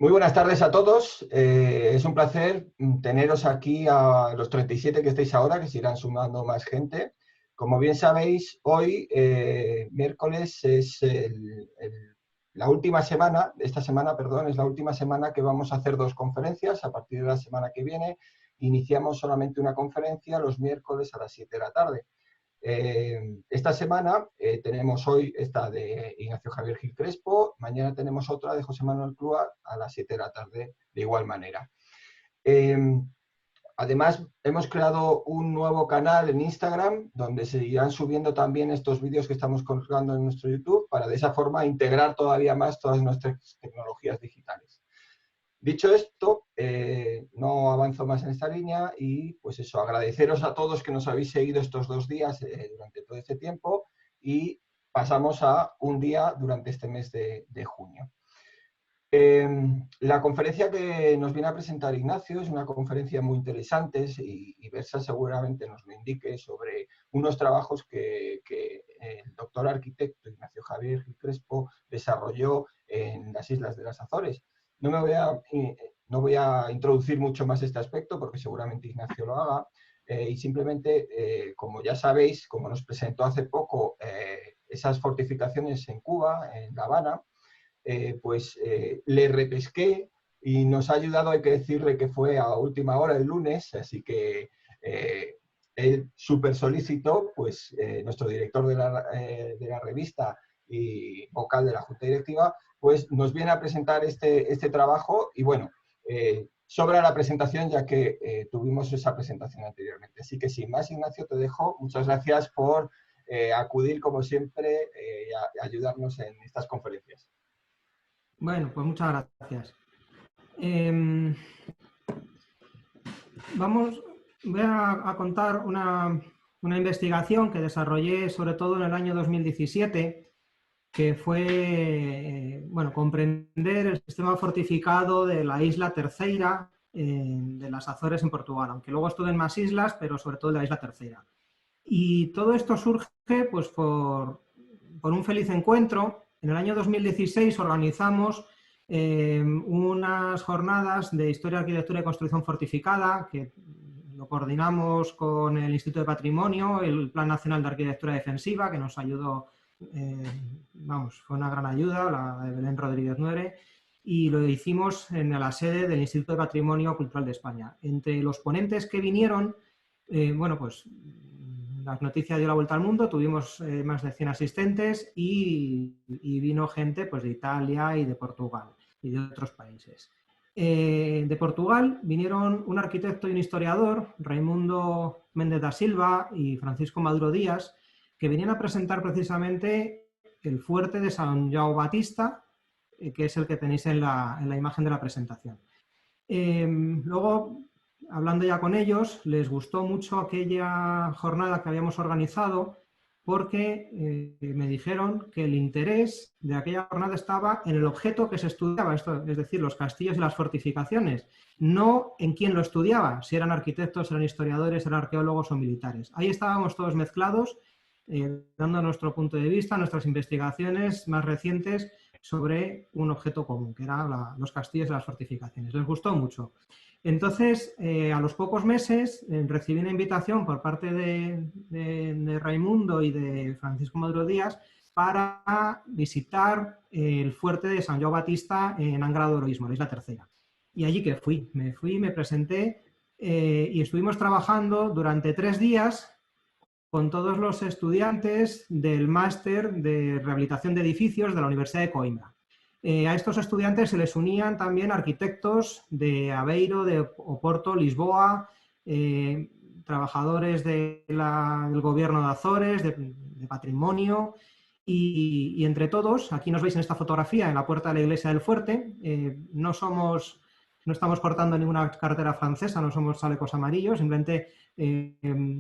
Muy buenas tardes a todos. Es un placer teneros aquí a los 37 que estáis ahora, que se irán sumando más gente. Como bien sabéis, hoy, miércoles, es la última semana, esta semana, perdón, es la última semana que vamos a hacer dos conferencias. A partir de la semana que viene iniciamos solamente una conferencia los miércoles a las 7 de la tarde. Esta semana tenemos hoy esta de Ignacio Javier Gil Crespo, mañana tenemos otra de José Manuel Clua a las 7 de la tarde de igual manera. Además, hemos creado un nuevo canal en Instagram donde se irán subiendo también estos vídeos que estamos colgando en nuestro YouTube para de esa forma integrar todavía más todas nuestras tecnologías digitales. Dicho esto, no avanzo más en esta línea y pues eso, agradeceros a todos que nos habéis seguido estos 2 días durante todo este tiempo y pasamos a un día durante este mes de junio. La conferencia que nos viene a presentar Ignacio es una conferencia muy interesante y Versa seguramente nos lo indique sobre unos trabajos que el doctor arquitecto Ignacio Javier Gil Crespo desarrolló en las Islas de las Azores. No voy a introducir mucho más este aspecto porque seguramente Ignacio lo haga y simplemente, como ya sabéis, como nos presentó hace poco esas fortificaciones en Cuba, en La Habana, le repesqué y nos ha ayudado, hay que decirle que fue a última hora el lunes, así que él súper solícito, pues nuestro director de la revista y vocal de la Junta Directiva, pues nos viene a presentar este trabajo y bueno, sobra la presentación ya que tuvimos esa presentación anteriormente. Así que sin más, Ignacio, te dejo. Muchas gracias por acudir como siempre y ayudarnos en estas conferencias. Bueno, pues muchas gracias. Voy a contar una investigación que desarrollé sobre todo en el año 2017, que fue comprender el sistema fortificado de la isla Terceira de las Azores en Portugal, aunque luego estuve en más islas, pero sobre todo en la isla Terceira. Y todo esto surge pues, por un feliz encuentro. En el año 2016 organizamos unas jornadas de Historia, Arquitectura y Construcción Fortificada, que lo coordinamos con el Instituto de Patrimonio, el Plan Nacional de Arquitectura Defensiva, que nos ayudó, fue una gran ayuda, la de Belén Rodríguez Nuere, y lo hicimos en la sede del Instituto de Patrimonio Cultural de España. Entre los ponentes que vinieron, las noticias dio la vuelta al mundo, tuvimos más de 100 asistentes y vino gente pues, de Italia y de Portugal y de otros países. De Portugal vinieron un arquitecto y un historiador, Raimundo Méndez da Silva y Francisco Maduro Díaz, que venían a presentar precisamente el fuerte de São João Batista, que es el que tenéis en la imagen de la presentación. Luego, hablando ya con ellos, les gustó mucho aquella jornada que habíamos organizado porque me dijeron que el interés de aquella jornada estaba en el objeto que se estudiaba, esto, es decir, los castillos y las fortificaciones, no en quién lo estudiaba, si eran arquitectos, eran historiadores, eran arqueólogos o militares. Ahí estábamos todos mezclados, dando nuestro punto de vista, nuestras investigaciones más recientes sobre un objeto común, que eran los castillos y las fortificaciones. Les gustó mucho. Entonces, a los pocos meses, recibí una invitación por parte de Raimundo y de Francisco Maduro Díaz para visitar el fuerte de São João Batista en Angra do Heroísmo, la isla Tercera. Y allí que me presenté y estuvimos trabajando durante 3 días con todos los estudiantes del máster de rehabilitación de edificios de la Universidad de Coimbra. A estos estudiantes se les unían también arquitectos de Aveiro, de Oporto, Lisboa, trabajadores del gobierno de Azores, de patrimonio, y entre todos, aquí nos veis en esta fotografía, en la puerta de la iglesia del fuerte, no estamos cortando ninguna cartera francesa, no somos chalecos amarillos, simplemente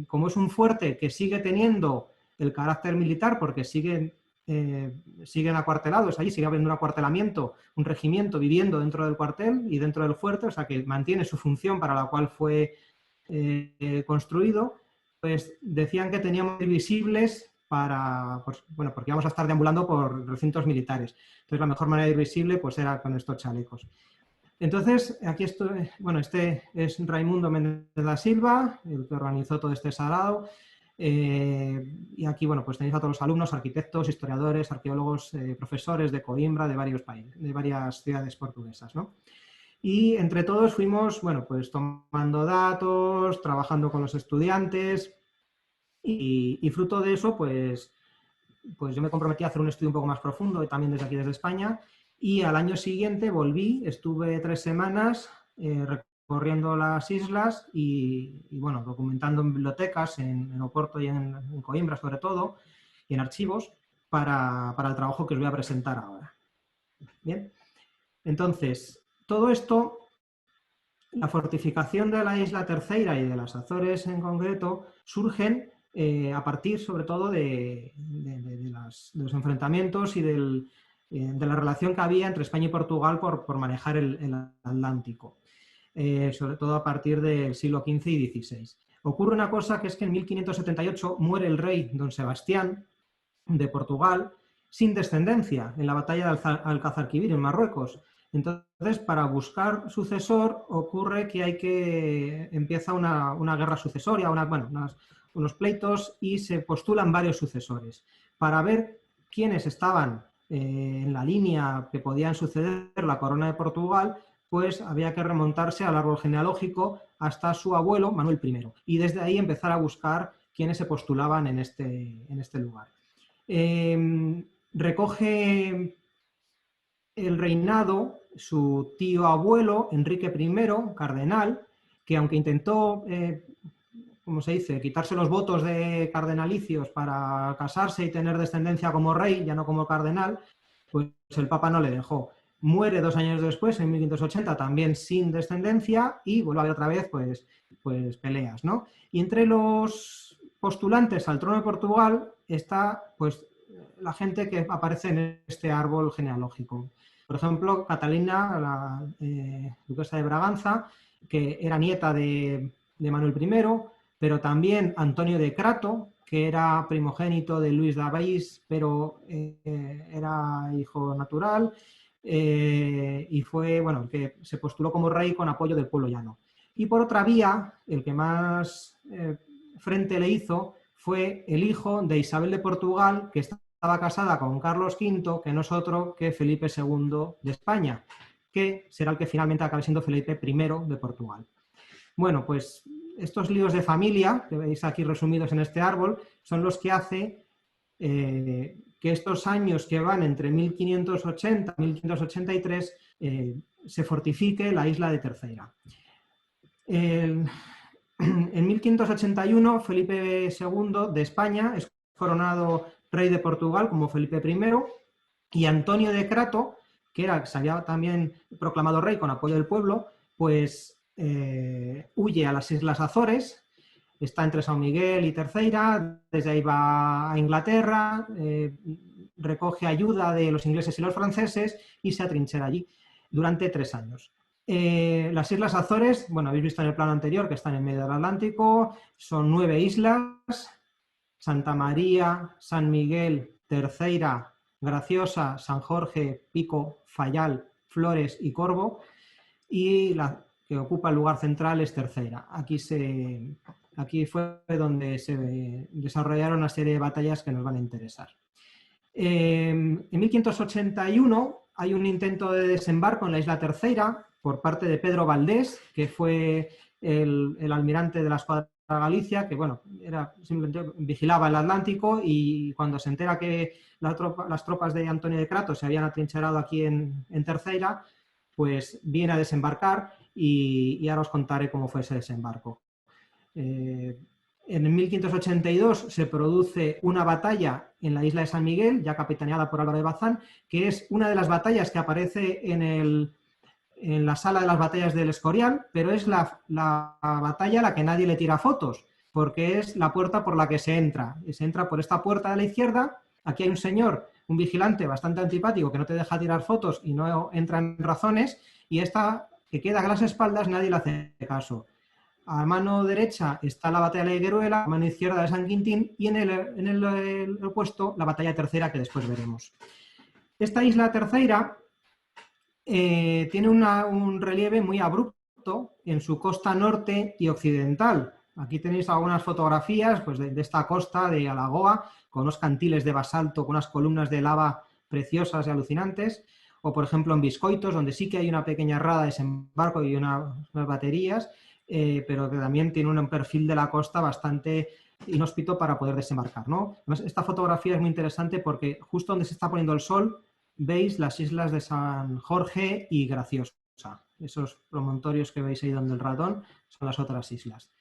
como es un fuerte que sigue teniendo el carácter militar porque siguen acuartelados allí, sigue habiendo un acuartelamiento, un regimiento viviendo dentro del cuartel y dentro del fuerte, o sea que mantiene su función para la cual fue construido, pues decían que teníamos visibles porque íbamos a estar deambulando por recintos militares. Entonces la mejor manera de ir visible pues era con estos chalecos. Entonces, aquí estoy, bueno, este es Raimundo Méndez da Silva, el que organizó todo este sarao. Y aquí, bueno, pues tenéis a todos los alumnos, arquitectos, historiadores, arqueólogos, profesores de Coimbra, de varios países, de varias ciudades portuguesas, ¿no? Y entre todos fuimos, bueno, pues tomando datos, trabajando con los estudiantes y fruto de eso, pues yo me comprometí a hacer un estudio un poco más profundo, también desde aquí, desde España, y al año siguiente volví, estuve 3 semanas recorriendo las islas y, bueno, documentando en bibliotecas, en Oporto y en Coimbra sobre todo, y en archivos, para el trabajo que os voy a presentar ahora. Bien, entonces, todo esto, la fortificación de la isla Terceira y de las Azores en concreto, surgen a partir sobre todo de los enfrentamientos y de la relación que había entre España y Portugal por manejar el Atlántico, sobre todo a partir del siglo XV y XVI. Ocurre una cosa, que es que en 1578 muere el rey don Sebastián de Portugal sin descendencia en la batalla de Alcázarquivir en Marruecos. Entonces, para buscar sucesor, ocurre que empieza una guerra sucesoria, unos pleitos, y se postulan varios sucesores. Para ver quiénes estaban en la línea que podían suceder la corona de Portugal, pues había que remontarse al árbol genealógico hasta su abuelo, Manuel I, y desde ahí empezar a buscar quiénes se postulaban en este lugar. Recoge el reinado su tío abuelo, Enrique I, cardenal, que aunque intentó, como se dice, quitarse los votos de cardenalicios para casarse y tener descendencia como rey, ya no como cardenal, pues el Papa no le dejó. Muere 2 años después, en 1580, también sin descendencia, y vuelve a haber otra vez pues peleas, ¿no? Y entre los postulantes al trono de Portugal está pues la gente que aparece en este árbol genealógico. Por ejemplo, Catalina, la duquesa de Braganza, que era nieta de Manuel I, pero también Antonio de Crato, que era primogénito de Luis de Avís, pero era hijo natural, y fue, bueno, el que se postuló como rey con apoyo del pueblo llano. Y por otra vía, el que más frente le hizo fue el hijo de Isabel de Portugal, que estaba casada con Carlos V, que no es otro que Felipe II de España, que será el que finalmente acabe siendo Felipe I de Portugal. Bueno, pues estos líos de familia, que veis aquí resumidos en este árbol, son los que hace que estos años que van entre 1580 y 1583 se fortifique la isla de Terceira. En 1581, Felipe II de España es coronado rey de Portugal como Felipe I, y Antonio de Crato, que se había también proclamado rey con apoyo del pueblo, pues huye a las Islas Azores, está entre São Miguel y Terceira, desde ahí va a Inglaterra, recoge ayuda de los ingleses y los franceses y se atrinchera allí durante 3 años. Las Islas Azores, bueno, habéis visto en el plano anterior que están en medio del Atlántico, son 9 islas: Santa María, San Miguel, Terceira, Graciosa, San Jorge, Pico, Fayal, Flores y Corvo, y la que ocupa el lugar central es Terceira. Aquí fue donde se desarrollaron una serie de batallas que nos van a interesar. En 1581 hay un intento de desembarco en la isla Terceira por parte de Pedro Valdés, que fue el almirante de la escuadra Galicia, que bueno, simplemente vigilaba el Atlántico, y cuando se entera que las tropas de Antonio de Crato se habían atrincherado aquí en Terceira, pues viene a desembarcar, y ahora os contaré cómo fue ese desembarco. En 1582 se produce una batalla en la isla de San Miguel, ya capitaneada por Álvaro de Bazán, que es una de las batallas que aparece en la sala de las batallas del Escorial, pero es la batalla a la que nadie le tira fotos, porque es la puerta por la que se entra. Y se entra por esta puerta de la izquierda. Aquí hay un señor, un vigilante bastante antipático, que no te deja tirar fotos y no entra en razones, y esta que queda a las espaldas nadie le hace caso. A mano derecha está la batalla de Higueruela, a mano izquierda de San Quintín, y en el opuesto la batalla Terceira, que después veremos. Esta isla Terceira tiene un relieve muy abrupto en su costa norte y occidental. Aquí tenéis algunas fotografías pues, de esta costa de Alagoa, con unos cantiles de basalto, con unas columnas de lava preciosas y alucinantes, o por ejemplo en Biscoitos, donde sí que hay una pequeña rada de desembarco y unas baterías, pero que también tiene un perfil de la costa bastante inhóspito para poder desembarcar, ¿no? Además, esta fotografía es muy interesante porque justo donde se está poniendo el sol veis las islas de San Jorge y Graciosa. Esos promontorios que veis ahí donde el ratón son las otras islas.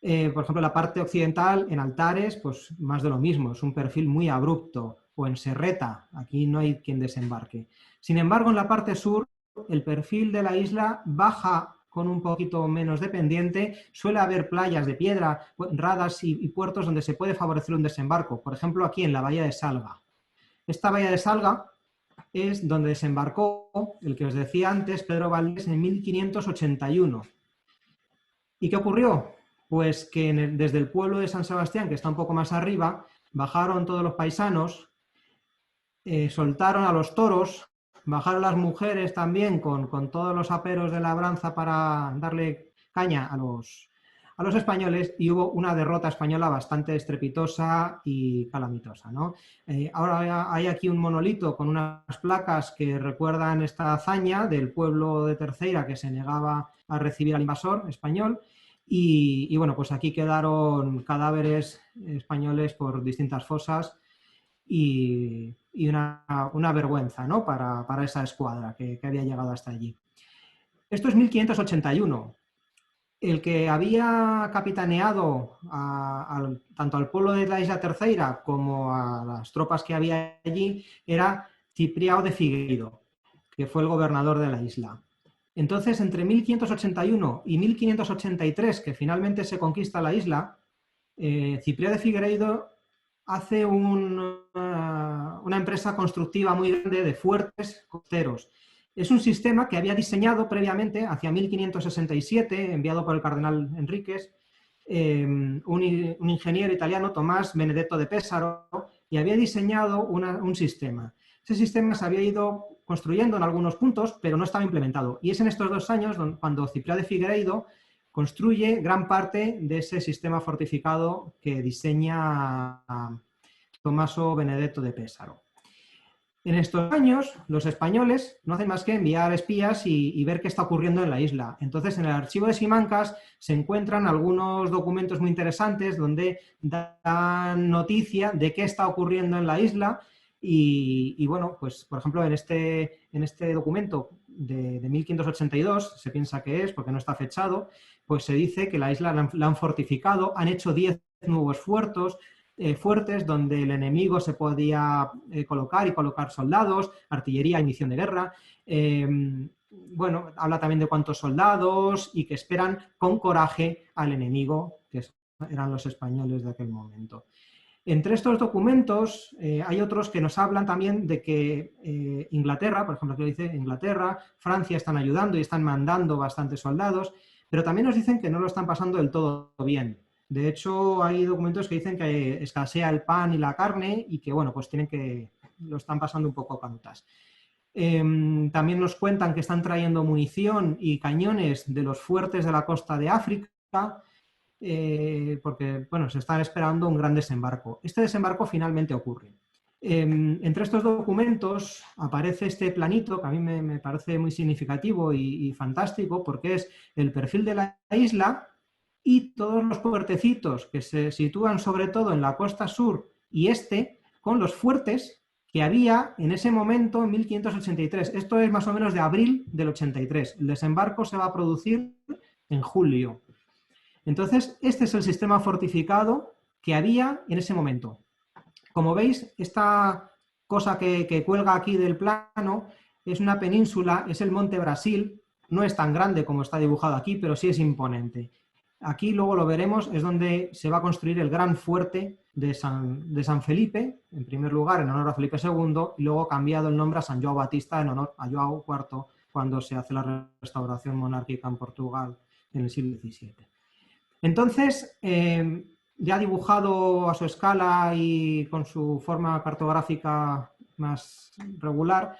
Por ejemplo, la parte occidental, en Altares, pues más de lo mismo, es un perfil muy abrupto, o en Serreta, aquí no hay quien desembarque. Sin embargo, en la parte sur, el perfil de la isla baja con un poquito menos de pendiente, suele haber playas de piedra, radas y puertos donde se puede favorecer un desembarco, por ejemplo, aquí en la bahía de Salga. Esta bahía de Salga es donde desembarcó el que os decía antes, Pedro Valdés, en 1581. ¿Y qué ocurrió? Pues que desde el pueblo de San Sebastián, que está un poco más arriba, bajaron todos los paisanos, soltaron a los toros, bajaron las mujeres también con todos los aperos de labranza para darle caña a los españoles, y hubo una derrota española bastante estrepitosa y calamitosa, ¿no? Ahora hay aquí un monolito con unas placas que recuerdan esta hazaña del pueblo de Terceira, que se negaba a recibir al invasor español, y bueno, pues aquí quedaron cadáveres españoles por distintas fosas y una vergüenza, ¿no? para esa escuadra que había llegado hasta allí. Esto es 1581. El que había capitaneado tanto al pueblo de la isla Terceira como a las tropas que había allí era Cipriao de Figueiredo, que fue el gobernador de la isla. Entonces, entre 1581 y 1583, que finalmente se conquista la isla, Cipriao de Figueiredo hace una empresa constructiva muy grande de fuertes costeros. Es un sistema que había diseñado previamente, hacia 1567, enviado por el cardenal Enríquez, un ingeniero italiano, Tomás Benedetto de Pesaro, y había diseñado un sistema. Ese sistema se había ido construyendo en algunos puntos, pero no estaba implementado. Y es en estos 2 años cuando Cipriao de Figueiredo construye gran parte de ese sistema fortificado que diseña Tommaso Benedetto de Pesaro. En estos años, los españoles no hacen más que enviar espías y ver qué está ocurriendo en la isla. Entonces, en el archivo de Simancas se encuentran algunos documentos muy interesantes donde dan noticia de qué está ocurriendo en la isla y bueno, pues por ejemplo, en este documento de 1582, se piensa que es, porque no está fechado, pues se dice que la isla la han fortificado, han hecho 10 nuevos fuertes donde el enemigo se podía colocar soldados, artillería, inicio de guerra. Bueno, habla también de cuántos soldados y que esperan con coraje al enemigo, que eran los españoles de aquel momento. Entre estos documentos hay otros que nos hablan también de que Inglaterra, por ejemplo, que dice Inglaterra, Francia están ayudando y están mandando bastantes soldados, pero también nos dicen que no lo están pasando del todo bien. De hecho, hay documentos que dicen que escasea el pan y la carne y que, bueno, pues lo están pasando un poco canutas. También nos cuentan que están trayendo munición y cañones de los fuertes de la costa de África, porque, bueno, se está esperando un gran desembarco. Este desembarco finalmente ocurre. Entre estos documentos aparece este planito que a mí me parece muy significativo y fantástico, porque es el perfil de la isla y todos los puertecitos que se sitúan sobre todo en la costa sur y este, con los fuertes que había en ese momento en 1583. Esto es más o menos de abril del 83. El desembarco se va a producir en julio. Entonces, este es el sistema fortificado que había en ese momento. Como veis, esta cosa que cuelga aquí del plano es una península, es el Monte Brasil, no es tan grande como está dibujado aquí, pero sí es imponente. Aquí, luego lo veremos, es donde se va a construir el gran fuerte de San Felipe, en primer lugar en honor a Felipe II, y luego cambiado el nombre a San João Batista en honor a João IV, cuando se hace la restauración monárquica en Portugal en el siglo XVII. Entonces, ya dibujado a su escala y con su forma cartográfica más regular,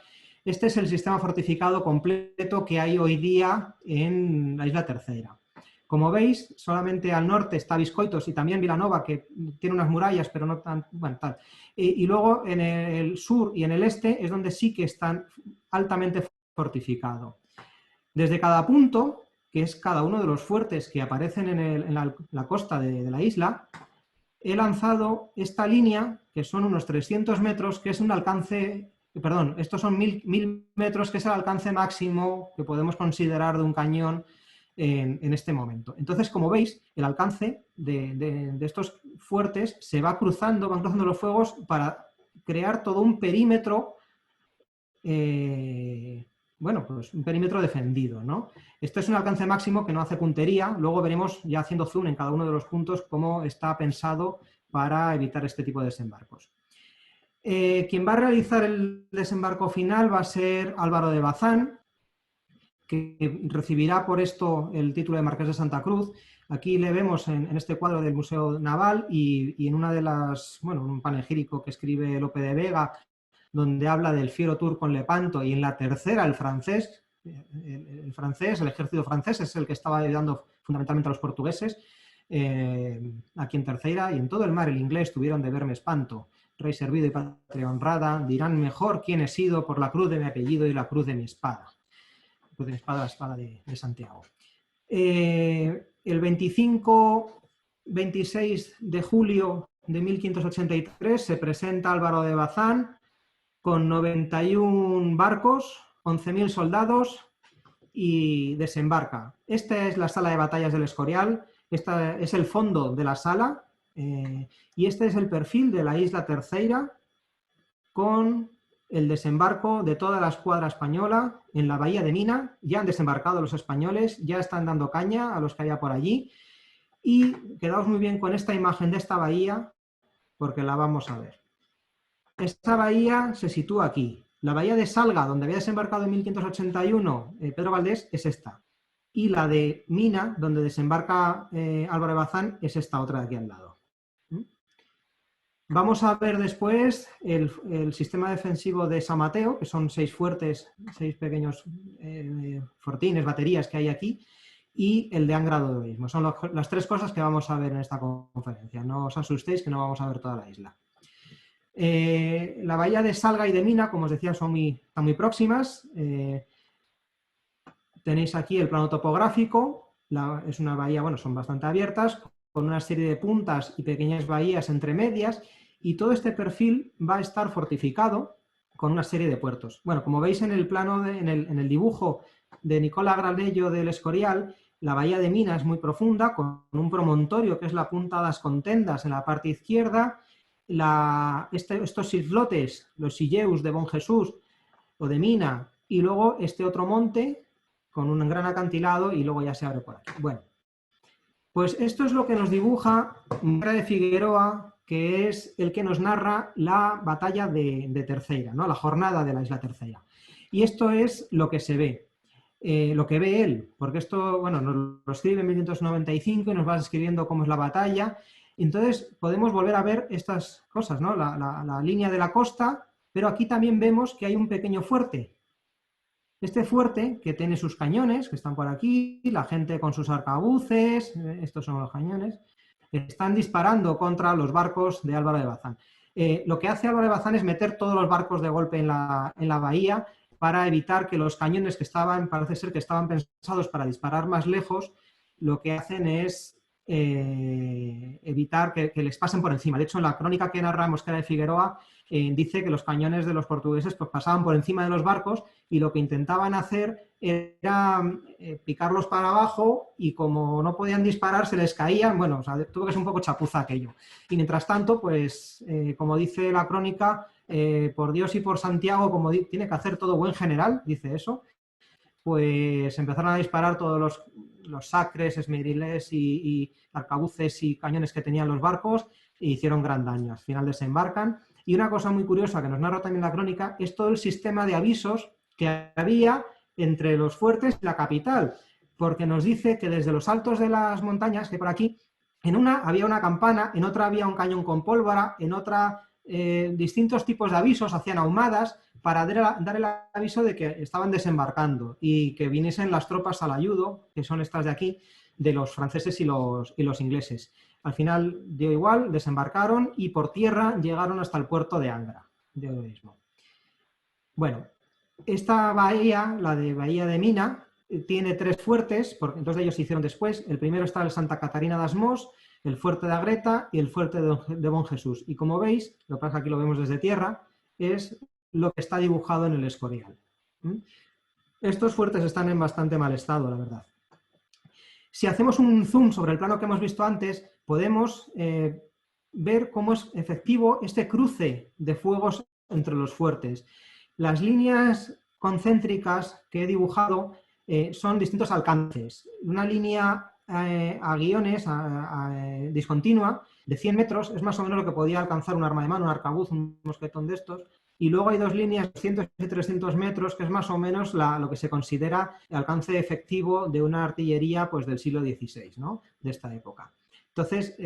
Este es el sistema fortificado completo que hay hoy día en la Isla Terceira. Como veis, solamente al norte está Biscoitos y también Vilanova, que tiene unas murallas, pero no tan... Bueno, tal. Y luego en el sur y en el este es donde sí que están altamente fortificados. Desde cada punto, que es cada uno de los fuertes que aparecen en la costa de la isla, he lanzado esta línea, que son unos 300 metros, que es un alcance... Perdón, estos son 1000 metros, que es el alcance máximo que podemos considerar de un cañón en este momento. Entonces, como veis, el alcance de estos fuertes se va cruzando, van cruzando los fuegos para crear todo un perímetro, bueno, pues un perímetro defendido, ¿no? Esto es un alcance máximo que no hace puntería, luego veremos ya haciendo zoom en cada uno de los puntos cómo está pensado para evitar este tipo de desembarcos. Quien va a realizar el desembarco final va a ser Álvaro de Bazán, que recibirá por esto el título de Marqués de Santa Cruz. Aquí le vemos en este cuadro del Museo Naval y en una de las, bueno, un panegírico que escribe Lope de Vega, donde habla del fiero turco en Lepanto, y en la tercera el francés, el ejército francés es el que estaba ayudando fundamentalmente a los portugueses, aquí en Terceira, y en todo el mar el inglés tuvieron de verme espanto. Rey servido y patria honrada, dirán mejor quién he sido por la cruz de mi apellido y la cruz de mi espada. La cruz de mi espada, la espada de Santiago. El 25-26 de julio de 1583 se presenta Álvaro de Bazán con 91 barcos, 11.000 soldados y desembarca. Esta es la sala de batallas del Escorial, este es el fondo de la sala y este es el perfil de la Isla Terceira con el desembarco de toda la escuadra española en la bahía de Mina. Ya han desembarcado los españoles, ya están dando caña a los que haya por allí y quedaos muy bien con esta imagen de esta bahía porque la vamos a ver. Esta bahía se sitúa aquí. La bahía de Salga, donde había desembarcado en 1581 Pedro Valdés, es esta. Y la de Mina, donde desembarca Álvaro de Bazán, es esta otra de aquí al lado. Vamos a ver después el sistema defensivo de San Mateo, que son 6 fuertes, 6 pequeños fortines, baterías que hay aquí, y el de Angra do Heroísmo. Son las 3 cosas que vamos a ver en esta conferencia. No os asustéis que no vamos a ver toda la isla. La bahía de Salga y de Mina, como os decía, están muy próximas. Tenéis aquí el plano topográfico. Es una bahía, bueno, son bastante abiertas, con una serie de puntas y pequeñas bahías entre medias, y todo este perfil va a estar fortificado con una serie de puertos. Bueno, como veis en el plano, en el dibujo de Nicola Granello del Escorial, la bahía de Mina es muy profunda, con un promontorio que es la punta de las contendas en la parte izquierda. Estos islotes, los Silleus de Bon Jesús o de Mina, y luego este otro monte con un gran acantilado y luego ya se abre por aquí. Bueno, pues esto es lo que nos dibuja Mora de Figueroa, que es el que nos narra la batalla de Terceira, ¿no? La jornada de la Isla Terceira. Y esto es lo que se ve, lo que ve él, porque esto, bueno, nos lo escribe en 1595 y nos va escribiendo cómo es la batalla. Entonces podemos volver a ver estas cosas, ¿no? La línea de la costa, pero aquí también vemos que hay un pequeño fuerte. Este fuerte, que tiene sus cañones, que están por aquí, la gente con sus arcabuces, estos son los cañones, están disparando contra los barcos de Álvaro de Bazán. Lo que hace Álvaro de Bazán es meter todos los barcos de golpe en la bahía para evitar que los cañones que parece ser que estaban pensados para disparar más lejos, lo que hacen es evitar que les pasen por encima. De hecho, en la crónica que narra Mosquera de Figueroa dice que los cañones de los portugueses pues, pasaban por encima de los barcos y lo que intentaban hacer era picarlos para abajo y como no podían disparar se les caían. Bueno, o sea, tuvo que ser un poco chapuza aquello. Y mientras tanto, pues como dice la crónica, por Dios y por Santiago, como tiene que hacer todo buen general, dice eso, pues empezaron a disparar todos los sacres, esmeriles y arcabuces y cañones que tenían los barcos e hicieron gran daño. Al final desembarcan. Y una cosa muy curiosa que nos narra también la crónica es todo el sistema de avisos que había entre los fuertes y la capital, porque nos dice que desde los altos de las montañas, que por aquí, en una había una campana, en otra había un cañón con pólvora, en otra distintos tipos de avisos, hacían ahumadas para dar el aviso de que estaban desembarcando y que viniesen las tropas al ayudo, que son estas de aquí, de los franceses y los ingleses. Al final dio igual, desembarcaron y por tierra llegaron hasta el puerto de Angra, de hoy mismo. Bueno, esta bahía, la de Bahía de Mina, tiene 3 fuertes, porque 2 de ellos se hicieron después. El primero está el Santa Catarina das Mos, el fuerte de Agreta y el fuerte de Bon Jesús. Y como veis, lo que pasa es que aquí lo vemos desde tierra, es lo que está dibujado en el Escorial. Estos fuertes están en bastante mal estado, la verdad. Si hacemos un zoom sobre el plano que hemos visto antes, podemos ver cómo es efectivo este cruce de fuegos entre los fuertes. Las líneas concéntricas que he dibujado son distintos alcances. Una línea a guiones, discontinua, de 100 metros, es más o menos lo que podía alcanzar un arma de mano, un arcabuz, un mosquetón de estos. Y luego hay 2 líneas de 200 y 300 metros, que es más o menos lo que se considera el alcance efectivo de una artillería pues, del siglo XVI, ¿no? De esta época. Entonces,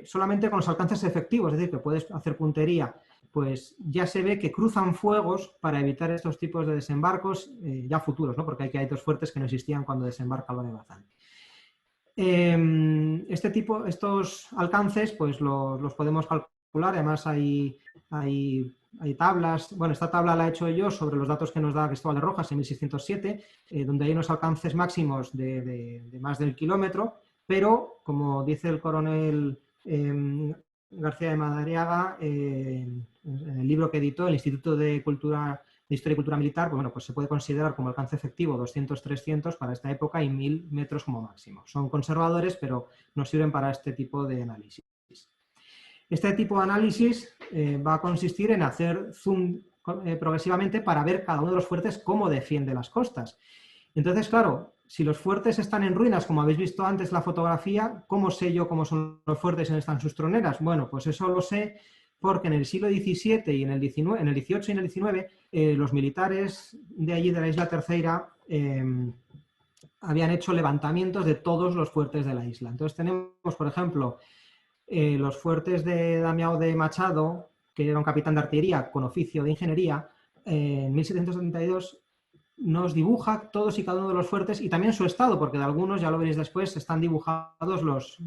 solamente con los alcances efectivos, es decir, que puedes hacer puntería, pues ya se ve que cruzan fuegos para evitar estos tipos de desembarcos ya futuros, ¿no? Porque hay 2 fuertes que no existían cuando desembarca Álvarez de Bazán. Estos alcances pues los podemos calcular, además hay tablas, bueno, esta tabla la he hecho yo sobre los datos que nos da Cristóbal de Rojas en 1607, donde hay unos alcances máximos de más del kilómetro, pero como dice el coronel García de Madariaga, en el libro que editó el Instituto de Historia y Cultura Militar, pues, bueno, pues se puede considerar como alcance efectivo 200-300 para esta época y 1000 metros como máximo. Son conservadores, pero nos sirven para este tipo de análisis. Este tipo de análisis va a consistir en hacer zoom progresivamente para ver cada uno de los fuertes cómo defiende las costas. Entonces, claro, si los fuertes están en ruinas, como habéis visto antes en la fotografía, ¿cómo sé yo cómo son los fuertes y dónde están sus troneras? Bueno, pues eso lo sé porque en el siglo XVII y en el XVIII y en el XIX, los militares de allí, de la isla Terceira, habían hecho levantamientos de todos los fuertes de la isla. Entonces tenemos, por ejemplo, los fuertes de Damião de Machado, que era un capitán de artillería con oficio de ingeniería, en 1772 nos dibuja todos y cada uno de los fuertes y también su estado, porque de algunos, ya lo veréis después, están dibujados los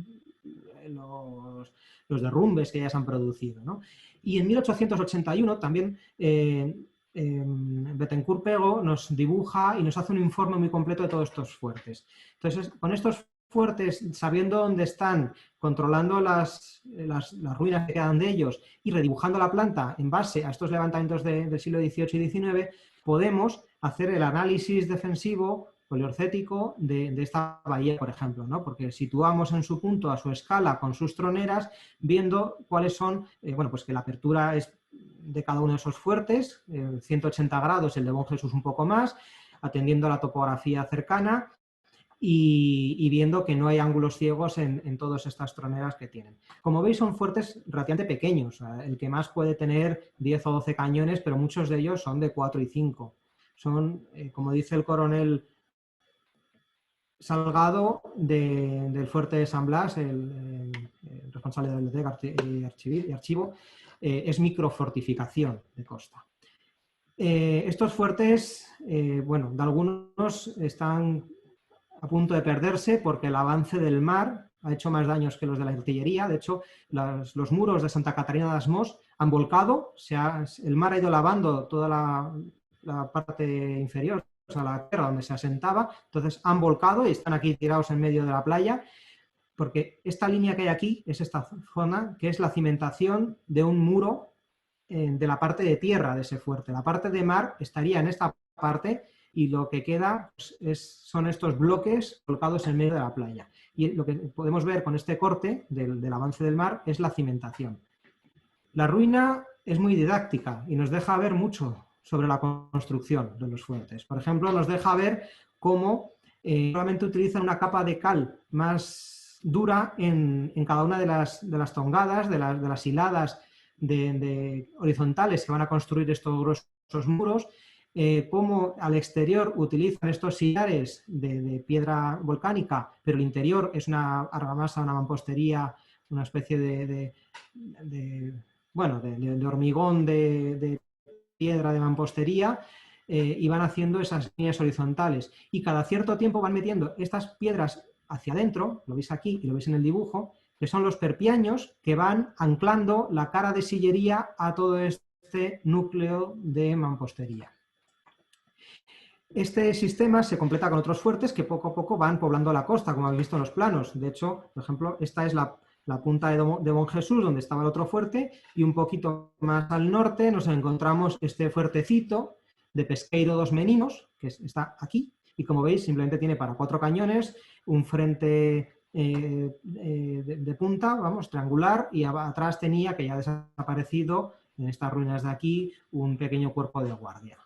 derrumbes que ya se han producido, ¿no? Y en 1881 también Betancourt Pego nos dibuja y nos hace un informe muy completo de todos estos fuertes. Entonces, con estos fuertes, sabiendo dónde están, controlando las ruinas que quedan de ellos y redibujando la planta en base a estos levantamientos del siglo XVIII y XIX, podemos hacer el análisis defensivo poliorcético de esta bahía, por ejemplo, ¿no? Porque situamos en su punto a su escala con sus troneras, viendo cuáles son, bueno, pues que la apertura es de cada uno de esos fuertes, 180 grados, el de Bon Jesús un poco más, atendiendo a la topografía cercana y viendo que no hay ángulos ciegos en todas estas troneras que tienen. Como veis, son fuertes relativamente pequeños, el que más puede tener 10 o 12 cañones, pero muchos de ellos son de 4 y 5. Son, como dice el coronel Salgado del fuerte de San Blas, el responsable del biblioteca y archivo, es microfortificación de costa. Estos fuertes, bueno, de algunos están a punto de perderse porque el avance del mar ha hecho más daños que los de la artillería. De hecho, los muros de Santa Catarina das Mos han volcado, el mar ha ido lavando toda la parte inferior, o sea, la tierra donde se asentaba, entonces han volcado y están aquí tirados en medio de la playa, porque esta línea que hay aquí es esta zona que es la cimentación de un muro de la parte de tierra de ese fuerte. La parte de mar estaría en esta parte y lo que queda pues, son estos bloques colocados en medio de la playa. Y lo que podemos ver con este corte del avance del mar es la cimentación. La ruina es muy didáctica y nos deja ver mucho sobre la construcción de los fuertes. Por ejemplo, nos deja ver cómo solamente utilizan una capa de cal más dura en cada una de las tongadas, de las hiladas horizontales que van a construir estos gruesos muros, cómo al exterior utilizan estos sillares de piedra volcánica, pero el interior es una argamasa, una mampostería, una especie de hormigón de piedra de mampostería y van haciendo esas líneas horizontales. Y cada cierto tiempo van metiendo estas piedras hacia adentro, lo veis aquí y lo veis en el dibujo, que son los perpiaños que van anclando la cara de sillería a todo este núcleo de mampostería. Este sistema se completa con otros fuertes que poco a poco van poblando la costa, como habéis visto en los planos. De hecho, por ejemplo, esta es la punta de Bom Jesús, donde estaba el otro fuerte, y un poquito más al norte nos encontramos este fuertecito de Pesqueiro dos Meninos, que está aquí, y como veis simplemente tiene para 4 cañones, un frente de punta, vamos, triangular, y atrás tenía, que ya ha desaparecido, en estas ruinas de aquí, un pequeño cuerpo de guardia.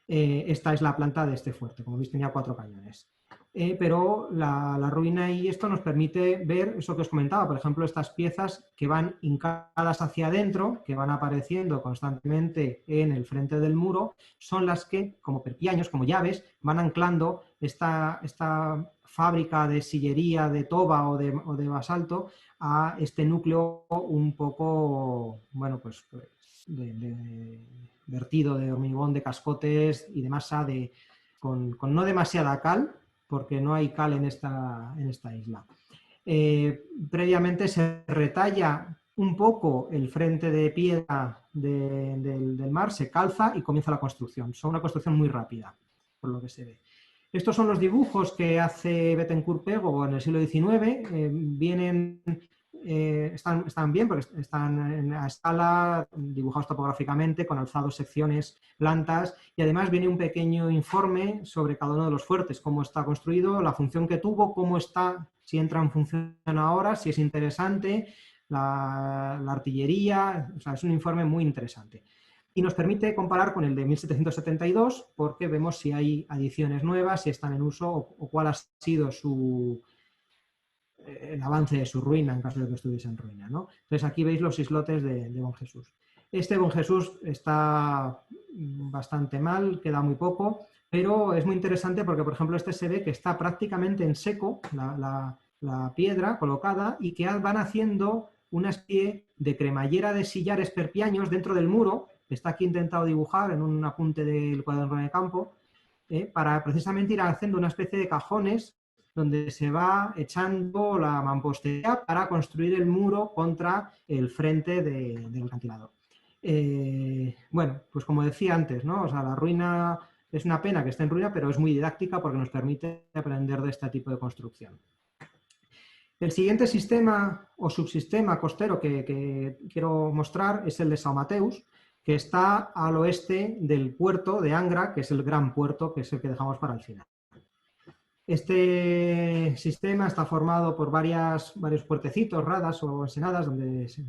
Esta es la planta de este fuerte, como veis tenía 4 cañones. Pero la ruina y esto nos permite ver eso que os comentaba, por ejemplo, estas piezas que van hincadas hacia adentro, que van apareciendo constantemente en el frente del muro, son las que, como perpiaños, como llaves, van anclando esta fábrica de sillería, de toba o de basalto a este núcleo un poco, bueno, pues de vertido de hormigón, de cascotes y de masa con no demasiada cal, porque no hay cal en esta isla. Previamente se retalla un poco el frente de piedra del mar, se calza y comienza la construcción. Es una construcción muy rápida, por lo que se ve. Estos son los dibujos que hace Bethencourt Pego en el siglo XIX. Están bien porque están a escala, dibujados topográficamente, con alzados, secciones, plantas, y además viene un pequeño informe sobre cada uno de los fuertes, cómo está construido, la función que tuvo, cómo está, si entra en función ahora, si es interesante, la artillería, o sea, es un informe muy interesante. Y nos permite comparar con el de 1772 porque vemos si hay adiciones nuevas, si están en uso o cuál ha sido el avance de su ruina en caso de que estuviese en ruina, ¿no? Entonces aquí veis los islotes de Bom Jesús. Este Bom Jesús está bastante mal, queda muy poco, pero es muy interesante porque, por ejemplo, este se ve que está prácticamente en seco, la piedra colocada, y que van haciendo una especie de cremallera de sillares perpiaños dentro del muro, que está aquí intentado dibujar en un apunte del cuaderno de campo, para precisamente ir haciendo una especie de cajones donde se va echando la mampostería para construir el muro contra el frente del acantilado. Bueno, pues como decía antes, ¿no? O sea, la ruina es una pena que esté en ruina, pero es muy didáctica porque nos permite aprender de este tipo de construcción. El siguiente sistema o subsistema costero que quiero mostrar es el de São Mateus, que está al oeste del puerto de Angra, que es el gran puerto, que es el que dejamos para el final. Este sistema está formado por varios puertecitos, radas o ensenadas donde se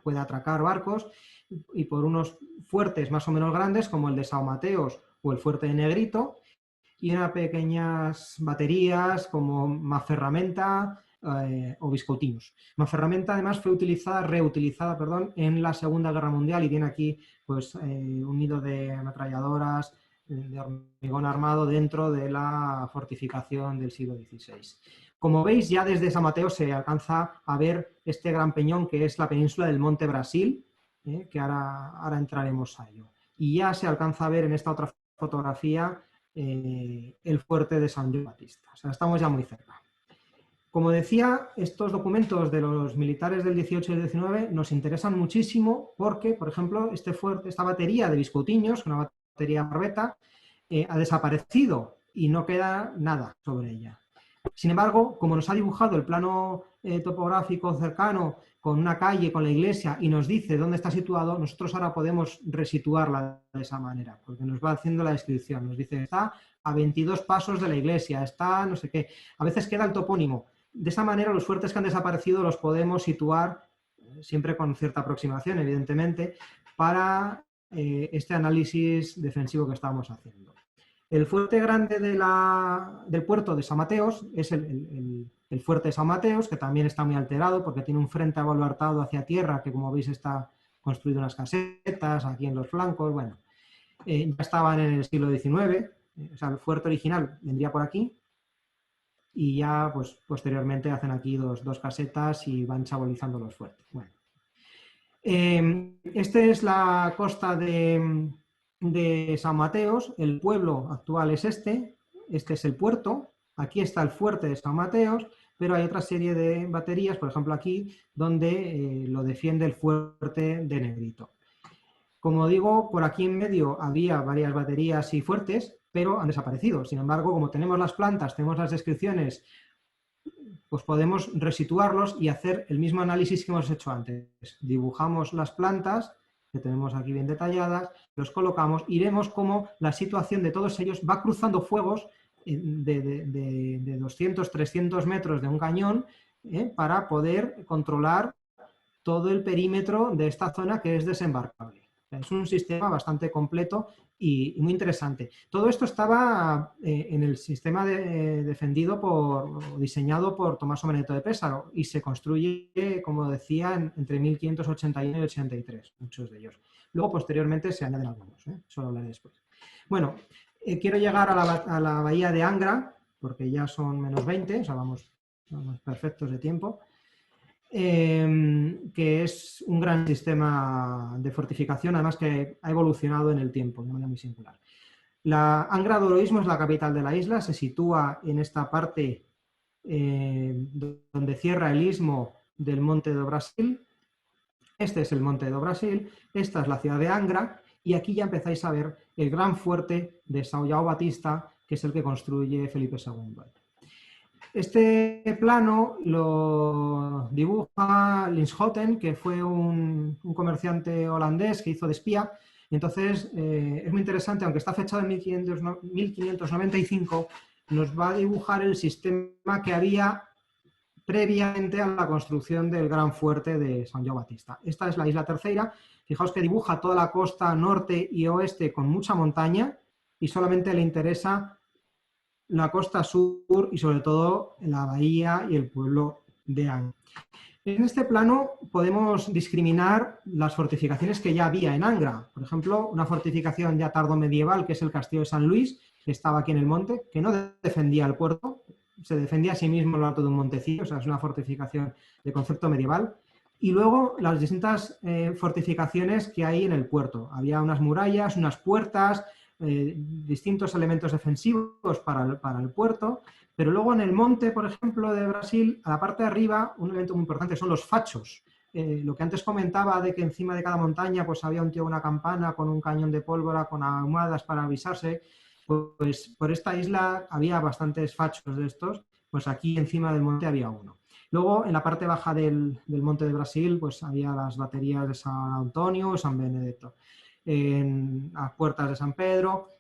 puede atracar barcos, y por unos fuertes más o menos grandes como el de São Mateus o el fuerte de Negrito, y unas pequeñas baterías como Maferramenta o Viscoutinos. Maferramenta además fue reutilizada en la Segunda Guerra Mundial y tiene aquí pues, un nido de ametralladoras de hormigón armado dentro de la fortificación del siglo XVI. Como veis, ya desde São Mateus se alcanza a ver este gran peñón que es la península del Monte Brasil, que ahora entraremos a ello. Y ya se alcanza a ver en esta otra fotografía el fuerte de San Joan Batista. O sea, estamos ya muy cerca. Como decía, estos documentos de los militares del 18 y del 19 nos interesan muchísimo porque, por ejemplo, esta batería de Viscoutinos, una batería barbeta, ha desaparecido y no queda nada sobre ella. Sin embargo, como nos ha dibujado el plano topográfico cercano con una calle, con la iglesia, y nos dice dónde está situado, nosotros ahora podemos resituarla de esa manera, porque nos va haciendo la descripción. Nos dice, está a 22 pasos de la iglesia, está no sé qué. A veces queda el topónimo. De esa manera, los fuertes que han desaparecido los podemos situar, siempre con cierta aproximación, evidentemente, para este análisis defensivo que estamos haciendo. El fuerte grande del puerto de São Mateus es el fuerte de São Mateus, que también está muy alterado porque tiene un frente abaluartado hacia tierra que, como veis, está construido unas casetas aquí en los flancos. Bueno, ya estaban en el siglo XIX, o sea, el fuerte original vendría por aquí y ya pues, posteriormente hacen aquí dos casetas y van chabolizando los fuertes. Bueno. Esta es la costa de de San Mateos, el pueblo actual es este es el puerto, aquí está el fuerte de San Mateos, pero hay otra serie de baterías, por ejemplo aquí, donde lo defiende el fuerte de Negrito. Como digo, por aquí en medio había varias baterías y fuertes, pero han desaparecido. Sin embargo, como tenemos las plantas, tenemos las descripciones, pues podemos resituarlos y hacer el mismo análisis que hemos hecho antes. Dibujamos las plantas, que tenemos aquí bien detalladas, los colocamos y vemos cómo la situación de todos ellos va cruzando fuegos de 200, 300 metros de un cañón para poder controlar todo el perímetro de esta zona que es desembarcable. Es un sistema bastante completo y muy interesante. Todo esto estaba en el sistema defendido o diseñado por Tommaso Benedetto de Pesaro y se construye, como decía, entre 1581 y 83, muchos de ellos. Luego, posteriormente, se añaden algunos, eso lo hablaré después. Bueno, quiero llegar a la bahía de Angra, porque ya son menos 20, o sea, vamos perfectos de tiempo. Que es un gran sistema de fortificación, además que ha evolucionado en el tiempo de manera muy singular. La Angra do Heroísmo es la capital de la isla, se sitúa en esta parte donde cierra el istmo del Monte do Brasil. Este es el Monte do Brasil, esta es la ciudad de Angra, y aquí ya empezáis a ver el gran fuerte de São João Batista, que es el que construye Felipe II. Este plano lo dibuja Linschoten, que fue un comerciante holandés que hizo de espía. Entonces, es muy interesante, aunque está fechado en 1595, nos va a dibujar el sistema que había previamente a la construcción del gran fuerte de São João Batista. Esta es la isla Terceira. Fijaos que dibuja toda la costa norte y oeste con mucha montaña y solamente le interesa la costa sur y sobre todo la bahía y el pueblo de Angra. En este plano podemos discriminar las fortificaciones que ya había en Angra. Por ejemplo, una fortificación ya tardomedieval, que es el Castillo de San Luis, que estaba aquí en el monte, que no defendía el puerto, se defendía a sí mismo en lo alto de un montecillo, o sea, es una fortificación de concepto medieval. Y luego las distintas fortificaciones que hay en el puerto. Había unas murallas, unas puertas, distintos elementos defensivos para el puerto, pero luego en el monte, por ejemplo, de Brasil, a la parte de arriba, un elemento muy importante son los fachos. Lo que antes comentaba de que encima de cada montaña pues había un tío con una campana, con un cañón de pólvora, con ahumadas para avisarse, pues por esta isla había bastantes fachos de estos, pues aquí encima del monte había uno. Luego, en la parte baja del monte de Brasil, pues había las baterías de San Antonio, San Benedetto, en las puertas de San Pedro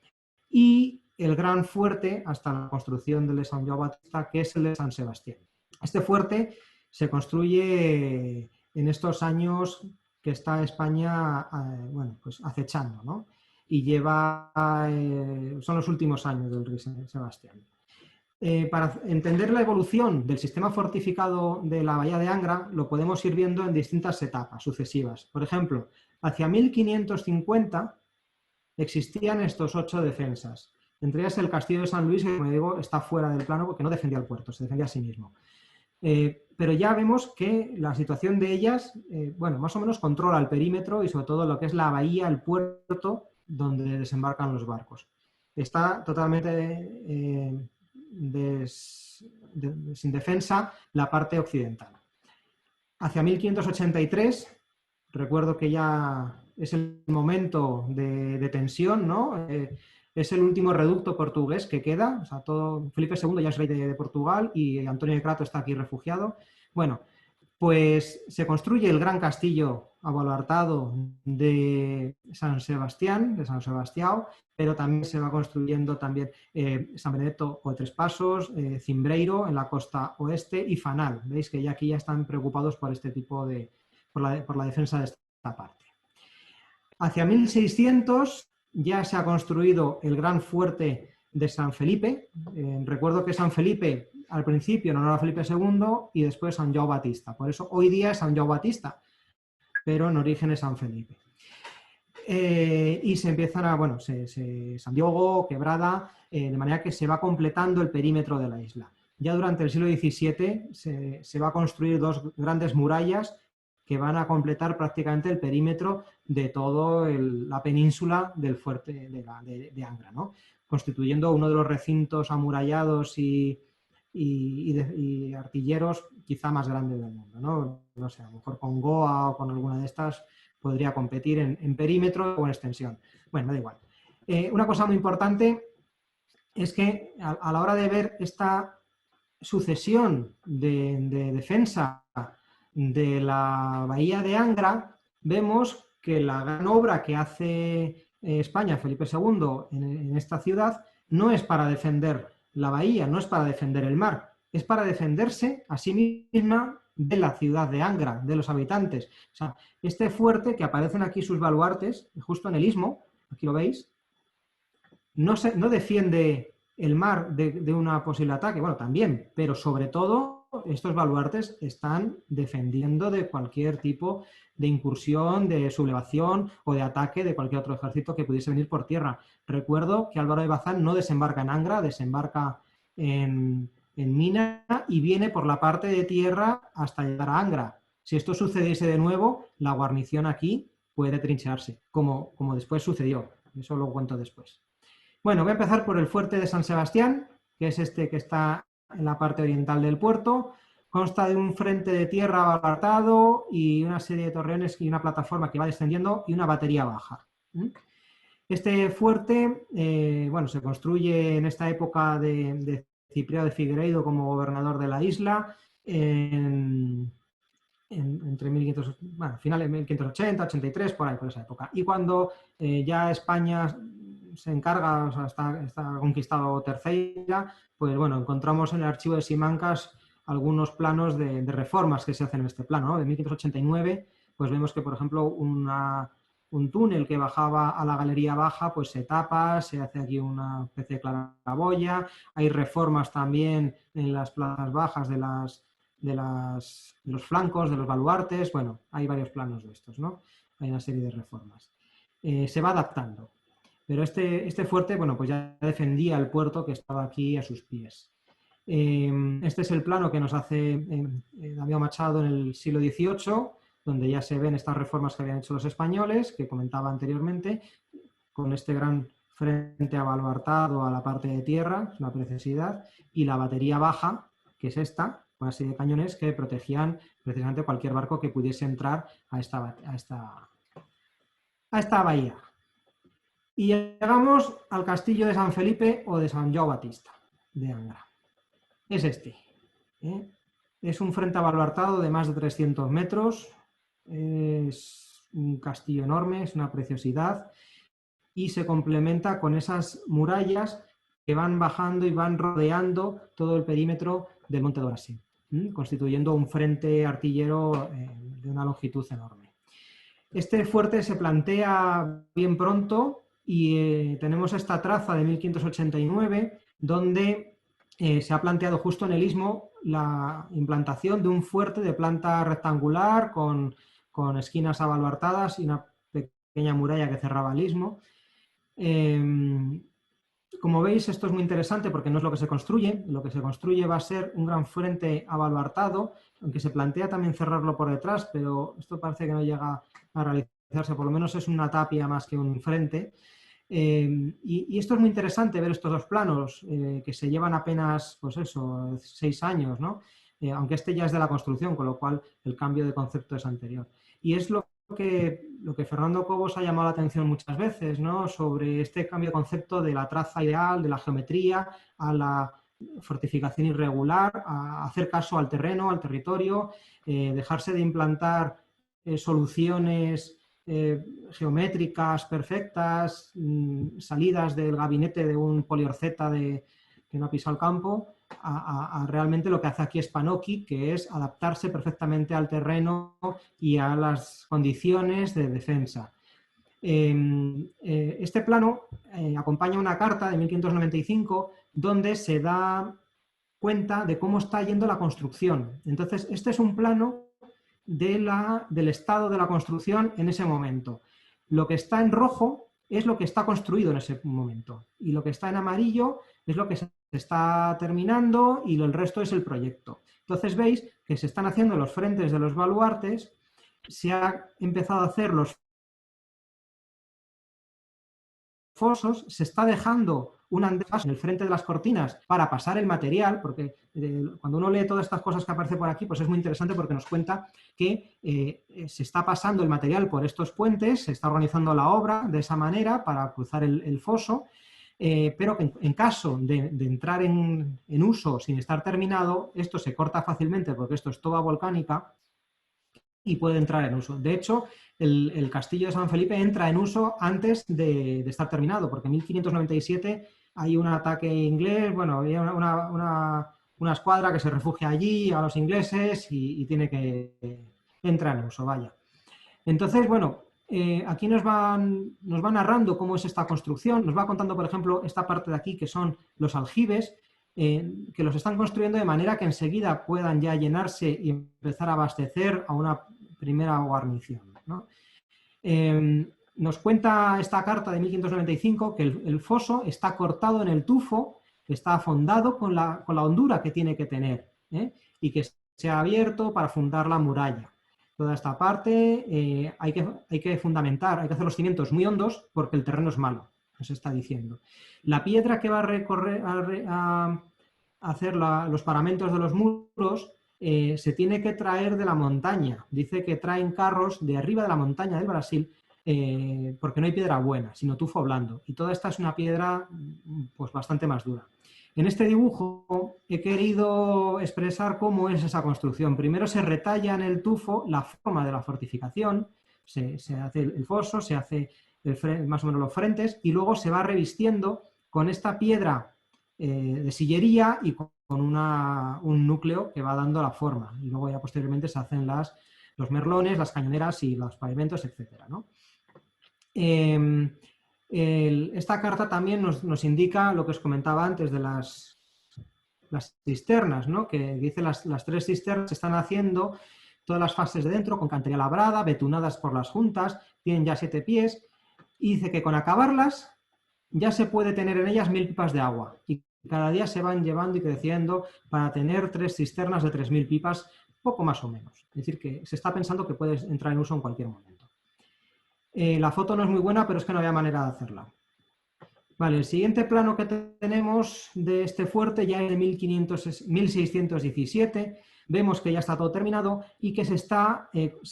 y el gran fuerte hasta la construcción del de São João Batista, que es el de San Sebastián. Este fuerte se construye en estos años que está España bueno, pues acechando, ¿no? Y lleva, son los últimos años del rey Sebastián. Para entender la evolución del sistema fortificado de la bahía de Angra, lo podemos ir viendo en distintas etapas sucesivas. Por ejemplo, hacia 1550 existían estos 8 defensas. Entre ellas el Castillo de San Luis, que, como digo, está fuera del plano porque no defendía el puerto, se defendía a sí mismo. Pero ya vemos que la situación de ellas, bueno, más o menos controla el perímetro y sobre todo lo que es la bahía, el puerto, donde desembarcan los barcos. Está totalmente sin defensa la parte occidental. Hacia 1583, recuerdo que ya es el momento de tensión, ¿no? Es el último reducto portugués que queda, o sea, Felipe II ya es rey de Portugal y Antonio de Crato está aquí refugiado. Bueno, pues se construye el gran castillo abaluartado de San Sebastián, de San Sebastião, pero también se va construyendo también San Benedetto o Tres Pasos, Cimbreiro en la costa oeste y Fanal. Veis que ya aquí ya están preocupados por este tipo por la defensa de esta parte. Hacia 1600 ya se ha construido el gran fuerte de San Felipe. Recuerdo que San Felipe al principio en honor a Felipe II y después San João Batista. Por eso hoy día es San João Batista, pero en origen es San Felipe. Y se empiezan a, bueno, San Diogo, Quebrada, de manera que se va completando el perímetro de la isla. Ya durante el siglo XVII se va a construir 2 grandes murallas que van a completar prácticamente el perímetro de toda la península del fuerte de Angra, ¿no? Constituyendo uno de los recintos amurallados y artilleros quizá más grandes del mundo, ¿no? No sé, a lo mejor con Goa o con alguna de estas podría competir en perímetro o en extensión. Bueno, me da igual. Una cosa muy importante es que a la hora de ver esta sucesión de defensa de la bahía de Angra, vemos que la gran obra que hace España, Felipe II, en esta ciudad, no es para defender la bahía, no es para defender el mar, es para defenderse a sí misma de la ciudad de Angra, de los habitantes. O sea, este fuerte, que aparecen aquí sus baluartes, justo en el istmo, aquí lo veis, no defiende el mar de un posible ataque, bueno, también, pero sobre todo estos baluartes están defendiendo de cualquier tipo de incursión, de sublevación o de ataque de cualquier otro ejército que pudiese venir por tierra. Recuerdo que Álvaro de Bazán no desembarca en Angra, desembarca en Mina y viene por la parte de tierra hasta llegar a Angra. Si esto sucediese de nuevo, la guarnición aquí puede trinchearse, como después sucedió. Eso lo cuento después. Bueno, voy a empezar por el fuerte de San Sebastián, que es este que está en la parte oriental del puerto. Consta de un frente de tierra abartado y una serie de torreones y una plataforma que va descendiendo y una batería baja. Este fuerte, bueno, se construye en esta época de Cipriano de Figueiredo como gobernador de la isla, entre 1500, bueno, finales de 1580, 83, por ahí, por esa época. Y cuando ya España se encarga, o sea, está conquistado Terceira, pues bueno, encontramos en el archivo de Simancas algunos planos de reformas que se hacen en este plano, ¿no? De 1589, pues vemos que, por ejemplo, un túnel que bajaba a la galería baja, pues se tapa, se hace aquí una especie de claraboya, hay reformas también en las plazas bajas de los flancos, de los baluartes, bueno, hay varios planos de estos, ¿no? Hay una serie de reformas. Se va adaptando. Pero este fuerte, bueno, pues ya defendía el puerto que estaba aquí a sus pies. Este es el plano que nos hace Damián Machado en el siglo XVIII, donde ya se ven estas reformas que habían hecho los españoles, que comentaba anteriormente, con este gran frente abaluartado a la parte de tierra, es una preciosidad, y la batería baja, que es esta, con una serie de cañones que protegían precisamente cualquier barco que pudiese entrar a esta bahía. Y llegamos al castillo de San Felipe o de San João Batista de Angra. Es este. Es un frente abaluartado de más de 300 metros. Es un castillo enorme, es una preciosidad. Y se complementa con esas murallas que van bajando y van rodeando todo el perímetro del Monte d'Orací, constituyendo un frente artillero de una longitud enorme. Este fuerte se plantea bien pronto y tenemos esta traza de 1589 donde se ha planteado justo en el istmo la implantación de un fuerte de planta rectangular con esquinas abaluartadas y una pequeña muralla que cerraba el istmo. Como veis, esto es muy interesante porque no es lo que se construye. Lo que se construye va a ser un gran frente abaluartado, aunque se plantea también cerrarlo por detrás, pero esto parece que no llega a realizarse, por lo menos es una tapia más que un frente. Y esto es muy interesante, ver estos dos planos que se llevan apenas, pues eso, 6 años, ¿no? Aunque este ya es de la construcción, con lo cual el cambio de concepto es anterior. Y es lo que Fernando Cobos ha llamado la atención muchas veces, ¿no? Sobre este cambio de concepto de la traza ideal, de la geometría, a la fortificación irregular, a hacer caso al terreno, al territorio, dejarse de implantar soluciones geométricas perfectas, salidas del gabinete de un poliorceta que no ha pisado el campo, a realmente lo que hace aquí Spanocchi, que es adaptarse perfectamente al terreno y a las condiciones de defensa. Este plano acompaña una carta de 1595 donde se da cuenta de cómo está yendo la construcción. Entonces, este es un plano del estado de la construcción en ese momento. Lo que está en rojo es lo que está construido en ese momento y lo que está en amarillo es lo que se está terminando y el resto es el proyecto. Entonces veis que se están haciendo los frentes de los baluartes se ha empezado a hacer los fosos, se está dejando un andén en el frente de las cortinas para pasar el material, porque cuando uno lee todas estas cosas que aparece por aquí, pues es muy interesante porque nos cuenta que se está pasando el material por estos puentes, se está organizando la obra de esa manera para cruzar el foso, pero que en caso de entrar en uso sin estar terminado, esto se corta fácilmente porque esto es toba volcánica y puede entrar en uso. De hecho, el castillo de San Felipe entra en uso antes de estar terminado, porque en 1597 hay un ataque inglés, bueno, había una escuadra que se refugia allí a los ingleses y tiene que entrar en uso, vaya. Entonces, bueno, aquí nos va narrando cómo es esta construcción, nos va contando, por ejemplo, esta parte de aquí que son los aljibes, que los están construyendo de manera que enseguida puedan ya llenarse y empezar a abastecer a una primera guarnición, ¿no? Nos cuenta esta carta de 1595 que el foso está cortado en el tufo, que está afondado con la hondura que tiene que tener, y que se ha abierto para fundar la muralla. Toda esta parte hay que fundamentar, hay que hacer los cimientos muy hondos porque el terreno es malo, nos está diciendo. La piedra que va a recorrer a hacer los paramentos de los muros se tiene que traer de la montaña. Dice que traen carros de arriba de la montaña del Brasil porque no hay piedra buena, sino tufo blando. Y toda esta es una piedra pues bastante más dura. En este dibujo he querido expresar cómo es esa construcción. Primero se retalla en el tufo la forma de la fortificación, se hace el foso, se hace más o menos los frentes y luego se va revistiendo con esta piedra de sillería y con un núcleo que va dando la forma. Y luego ya posteriormente se hacen los merlones, las cañoneras y los pavimentos, etc., ¿no? Esta carta también nos indica lo que os comentaba antes de las cisternas, ¿no? Que dice las 3 cisternas se están haciendo todas las fases de dentro con cantería labrada, betunadas por las juntas, tienen ya 7 pies, y dice que con acabarlas ya se puede tener en ellas 1000 pipas de agua, y cada día se van llevando y creciendo para tener 3 cisternas de 3000 pipas, poco más o menos. Es decir, que se está pensando que puede entrar en uso en cualquier momento. La foto no es muy buena, pero es que no había manera de hacerla. Vale, el siguiente plano que tenemos de este fuerte ya es de 1617. Vemos que ya está todo terminado y que se ha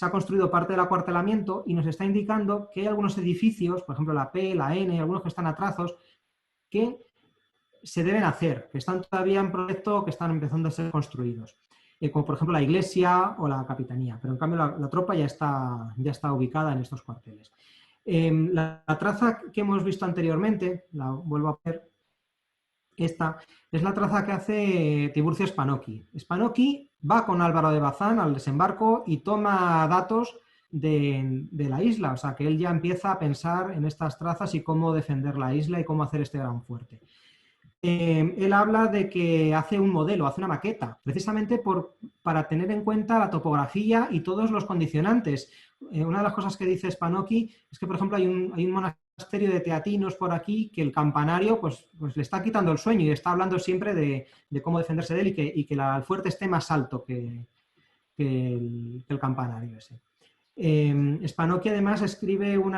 construido parte del acuartelamiento y nos está indicando que hay algunos edificios, por ejemplo la P, la N, algunos que están a trazos, que se deben hacer, que están todavía en proyecto, que están empezando a ser construidos. Como por ejemplo la iglesia o la capitanía, pero en cambio la tropa ya está ubicada en estos cuarteles. La traza que hemos visto anteriormente, la vuelvo a ver, esta es la traza que hace Tiburcio Spanocchi. Spanocchi va con Álvaro de Bazán al desembarco y toma datos de la isla, o sea que él ya empieza a pensar en estas trazas y cómo defender la isla y cómo hacer este gran fuerte. Él habla de que hace un modelo, hace una maqueta, precisamente para tener en cuenta la topografía y todos los condicionantes. Una de las cosas que dice Spanocchi es que, por ejemplo, hay un monasterio de teatinos por aquí que el campanario pues le está quitando el sueño y está hablando siempre de cómo defenderse de él y que el fuerte esté más alto que el campanario ese. Spanocchi además escribe un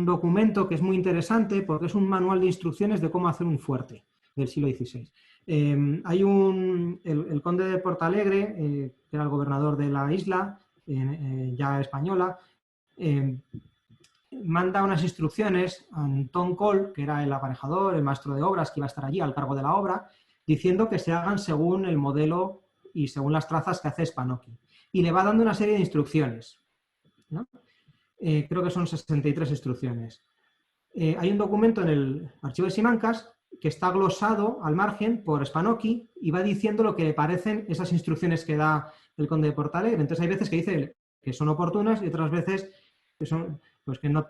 documento que es muy interesante porque es un manual de instrucciones de cómo hacer un fuerte del siglo XVI. Hay el conde de Portalegre, que era el gobernador de la isla, ya española, manda unas instrucciones a Antón Coll, que era el aparejador, el maestro de obras que iba a estar allí al cargo de la obra, diciendo que se hagan según el modelo y según las trazas que hace Spanocchi. Y le va dando una serie de instrucciones, ¿no? Creo que son 63 instrucciones. Hay un documento en el archivo de Simancas que está glosado al margen por Spanocchi y va diciendo lo que le parecen esas instrucciones que da el conde de Portalegre. Entonces hay veces que dice que son oportunas y otras veces que son pues que no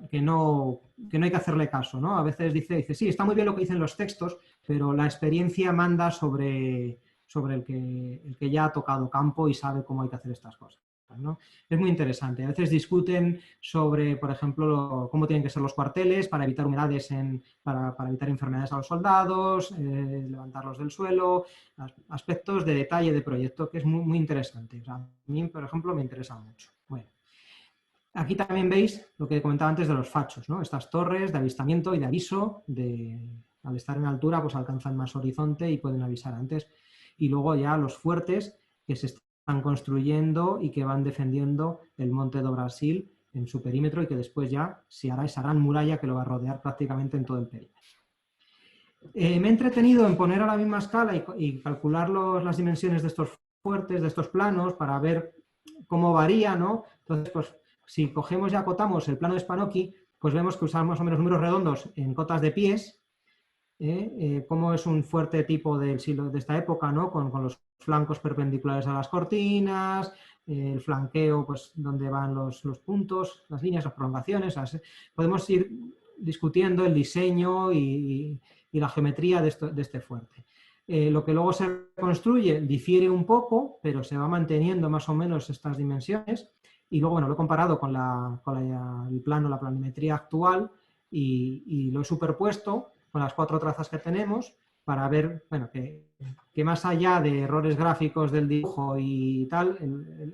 hay que hacerle caso, ¿no? A veces dice, sí, está muy bien lo que dicen los textos, pero la experiencia manda sobre el que ya ha tocado campo y sabe cómo hay que hacer estas cosas. ¿no? Es muy interesante. A veces discuten sobre, por ejemplo, cómo tienen que ser los cuarteles para evitar humedades, para evitar enfermedades a los soldados, levantarlos del suelo, aspectos de detalle de proyecto que es muy, muy interesante. O sea, a mí, por ejemplo, me interesa mucho. Bueno, aquí también veis lo que comentaba antes de los fachos, ¿no? Estas torres de avistamiento y de aviso, al estar en altura, pues alcanzan más horizonte y pueden avisar antes. Y luego ya los fuertes que se están construyendo y que van defendiendo el Monte do Brasil en su perímetro y que después ya se hará esa gran muralla que lo va a rodear prácticamente en todo el perímetro. Me he entretenido en poner a la misma escala y calcular las dimensiones de estos fuertes, de estos planos, para ver cómo varía, ¿no? Entonces, pues, si cogemos y acotamos el plano de Spanocchi, pues vemos que usamos más o menos números redondos en cotas de pies, como es un fuerte tipo del siglo, de esta época, ¿no? Con los flancos perpendiculares a las cortinas, el flanqueo, pues donde van los puntos, las líneas, las prolongaciones. Podemos ir discutiendo el diseño y la geometría de este fuerte. Lo que luego se construye difiere un poco, pero se va manteniendo más o menos estas dimensiones. Y luego, bueno, lo he comparado con el plano, la planimetría actual y lo he superpuesto con las 4 trazas que tenemos para ver, bueno, que más allá de errores gráficos del dibujo y tal,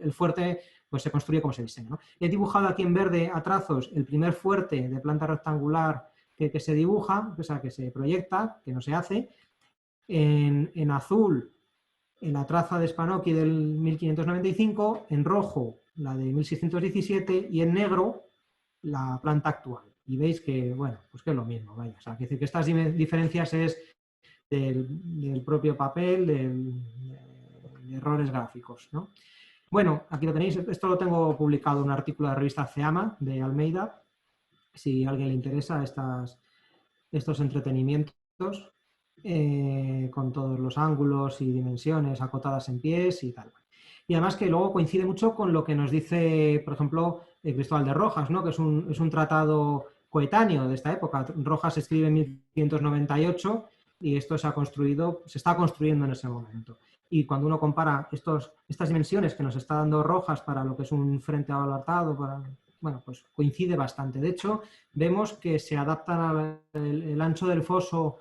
el fuerte pues se construye como se diseña, ¿no? He dibujado aquí en verde a trazos el primer fuerte de planta rectangular que se dibuja, o sea, que se proyecta, que no se hace. En azul, en la traza de Spanocchi del 1595, en rojo la de 1617 y en negro la planta actual. Y veis que, bueno, pues que es lo mismo, vaya. O sea, que decir que estas diferencias es del propio papel, de errores gráficos, ¿no? Bueno, aquí lo tenéis. Esto lo tengo publicado en un artículo de la revista CEAMA de Almeida, si a alguien le interesa estos entretenimientos, con todos los ángulos y dimensiones acotadas en pies y tal. Y además que luego coincide mucho con lo que nos dice, por ejemplo, Cristóbal de Rojas, ¿no? Que es un tratado coetáneo de esta época. Rojas escribe en 1598 y esto se está construyendo en ese momento. Y cuando uno compara estas dimensiones que nos está dando Rojas para lo que es un frente abalartado, bueno, pues coincide bastante. De hecho, vemos que se adaptan el ancho del foso